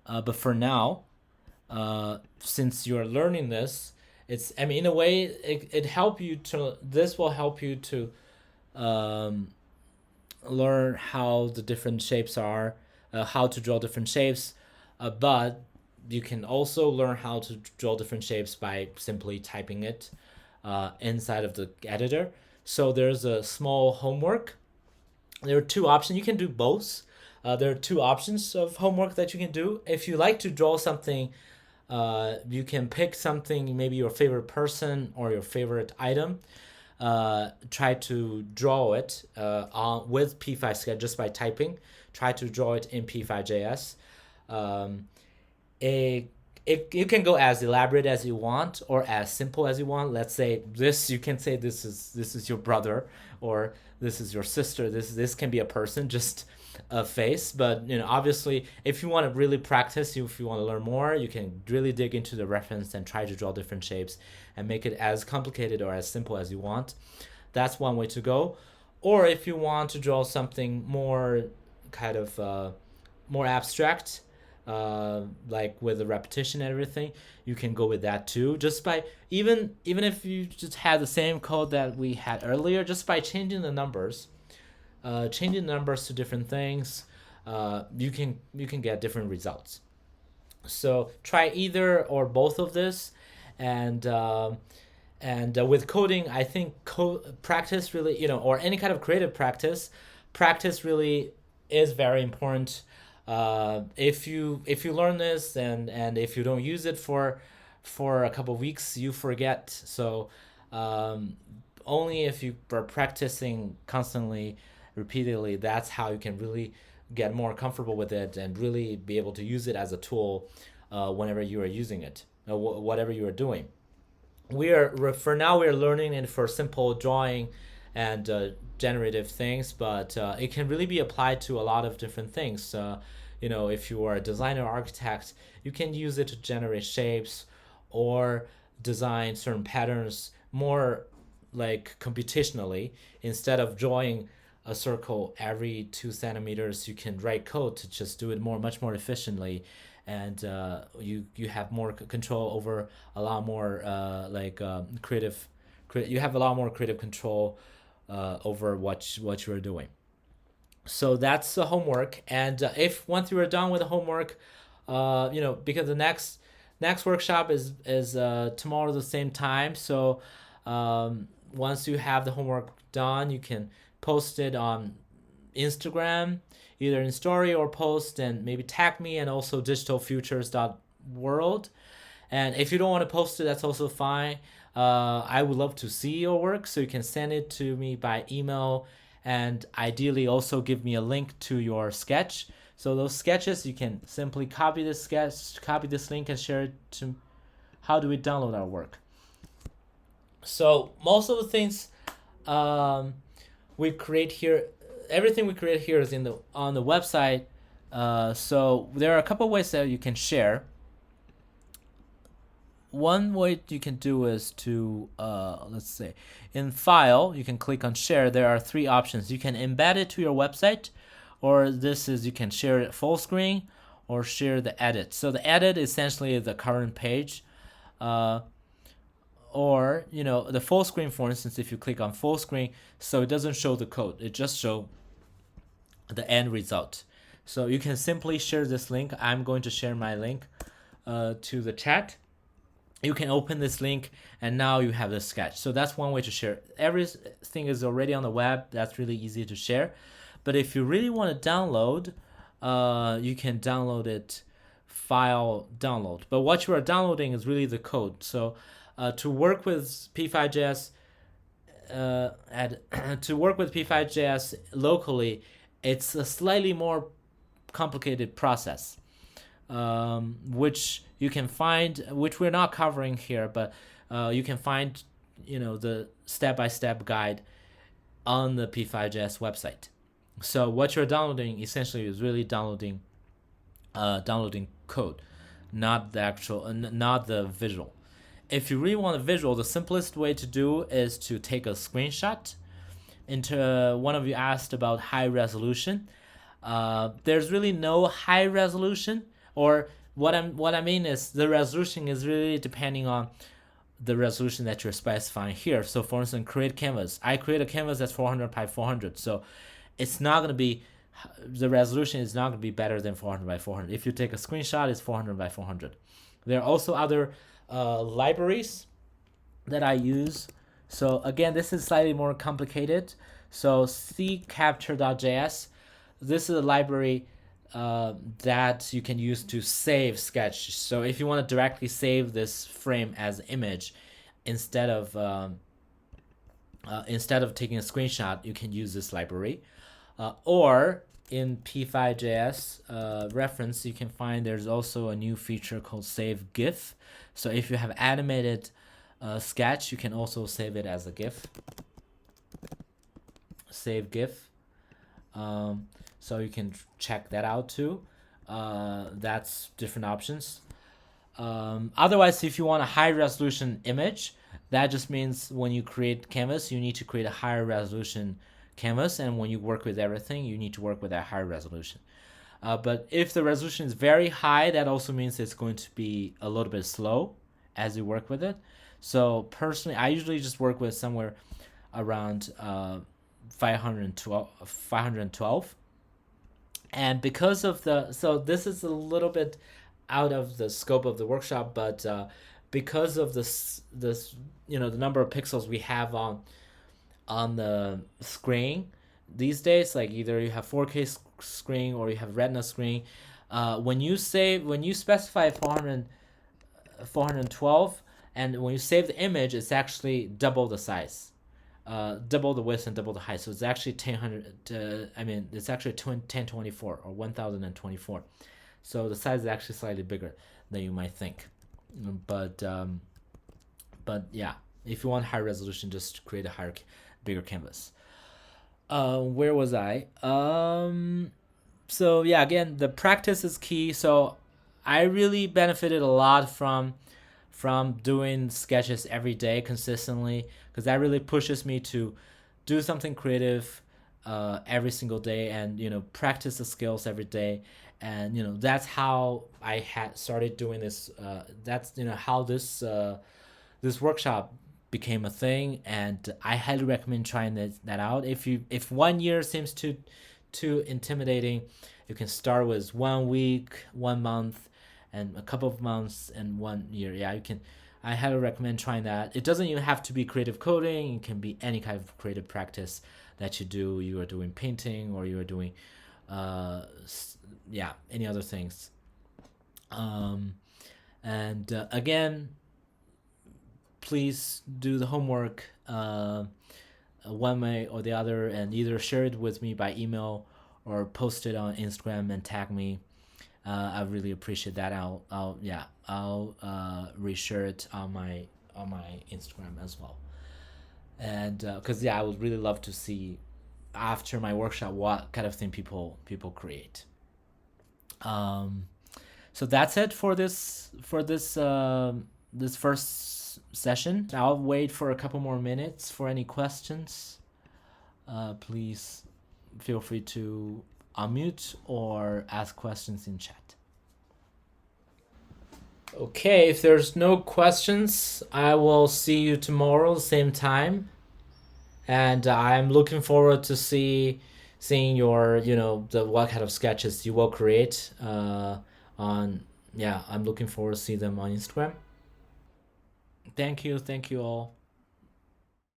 but for now, since you're learning this, in a way this will help you to learn how the different shapes are, how to draw different shapes, but you can also learn how to draw different shapes by simply typing it inside of the editor. So there's a small homework. There are two options. You can do both. There are two options of homework that you can do. If you like to draw something, you can pick something, maybe your favorite person or your favorite item. Try to draw it with P5 Sketch just by typing. Try to draw it in P5JS. You can go as elaborate as you want or as simple as you want. Let's say this, you can say this is your brother, or this is your sister. This can be a person, just a face. But obviously, if you want to really practice, if you want to learn more, you can really dig into the reference and try to draw different shapes and make it as complicated or as simple as you want. That's one way to go. Or if you want to draw something more kind of more abstract, like with the repetition and everything, you can go with that too. Just by even if you just had the same code that we had earlier, just by changing the numbers, changing numbers to different things, you can get different results. So try either or both of this, and with coding, I think practice really, or any kind of creative practice really is very important. If you learn this, and if you don't use it for a couple of weeks, you forget. So um, only if you are practicing constantly, repeatedly, that's how you can really get more comfortable with it and really be able to use it as a tool whenever you are using it, whatever you are doing. For now we are learning it for simple drawing and generative things, but it can really be applied to a lot of different things. If you are a designer or architect, you can use it to generate shapes or design certain patterns more like computationally. Instead of drawing a circle every 2 centimeters, you can write code to just do it much more efficiently, and you have more control over a lot more creative. You have a lot more creative control over what you are doing. So that's the homework. And if once you are done with the homework, because the next workshop is tomorrow at the same time. So once you have the homework done, you can post it on Instagram, either in story or post, and maybe tag me, and also digitalfutures.world. And if you don't want to post it, that's also fine. I would love to see your work, so you can send it to me by email, and ideally also give me a link to your sketch. So those sketches, you can simply copy this sketch, copy this link, and share it to. How do we download our work? So most of the things um, we create here, everything we create here is on the website. So there are a couple ways that you can share. One way you can do is to let's say in file, you can click on share. There are three options. You can embed it to your website, or you can share it full screen, or share the edit. So the edit essentially is the current page, or the full screen, for instance. If you click on full screen, so it doesn't show the code, it just shows the end result. So you can simply share this link. I'm going to share my link to the chat. You can open this link, and now you have the sketch. So that's one way to share. Everything is already on the web. That's really easy to share. But if you really want to download, you can download it, file download. But what you are downloading is really the code. So to work with P5JS, locally, it's a slightly more complicated process, which you can find, which we're not covering here, but you can find the step-by-step guide on the P5JS website. So what you're downloading essentially is really downloading code, not the visual. If you really want a visual, the simplest way to do is to take a screenshot. One of you asked about high resolution. There's really no high resolution, or what I mean is the resolution is really depending on the resolution that you're specifying here. So for instance, create canvas. I create a canvas that's 400 by 400. So it's not going to be, the resolution is not going to be better than 400 by 400. If you take a screenshot, it's 400 by 400. There are also other libraries that I use. So again, this is slightly more complicated. So ccapture.js, this is a library that you can use to save sketch. So if you want to directly save this frame as image, instead of taking a screenshot, you can use this library. Or in P5JS reference, you can find there's also a new feature called Save GIF. So if you have animated sketch, you can also save it as a GIF. Save GIF. So you can check that out too. That's different options. Otherwise, if you want a high resolution image, that just means when you create canvas, you need to create a higher resolution canvas, and when you work with everything, you need to work with that higher resolution. But if the resolution is very high, that also means it's going to be a little bit slow as you work with it. So personally, I usually just work with somewhere around 512. And because of the, so this is a little bit out of the scope of the workshop, but because of this the number of pixels we have on the screen these days, like either you have 4K screen or you have Retina screen. When you specify 412, and when you save the image, it's actually double the size, double the width and double the height. So it's actually 1000. It's actually 1024 or 1024. So the size is actually slightly bigger than you might think. But yeah, if you want higher resolution, just create a bigger canvas. Where was I? So yeah, again, the practice is key. So I really benefited a lot from doing sketches every day consistently, because that really pushes me to do something creative every single day, and practice the skills every day. And that's how I had started doing this. That's how this workshop became a thing, and I highly recommend trying that out. If 1 year seems too intimidating, you can start with 1 week, 1 month, and a couple of months, and 1 year. Yeah, you can. I highly recommend trying that. It doesn't even have to be creative coding. It can be any kind of creative practice that you do. You are doing painting, or you are doing any other things. And again, please do the homework one way or the other, and either share it with me by email or post it on Instagram and tag me. I really appreciate that. I'll reshare it on my Instagram as well. And because I would really love to see after my workshop what kind of thing people create. So that's it for this first session. I'll wait for a couple more minutes for any questions. Please feel free to unmute or ask questions in chat. Okay, if there's no questions, I will see you tomorrow, same time. And I'm looking forward to seeing your what kind of sketches you will create on. Yeah, I'm looking forward to see them on Instagram. Thank you all.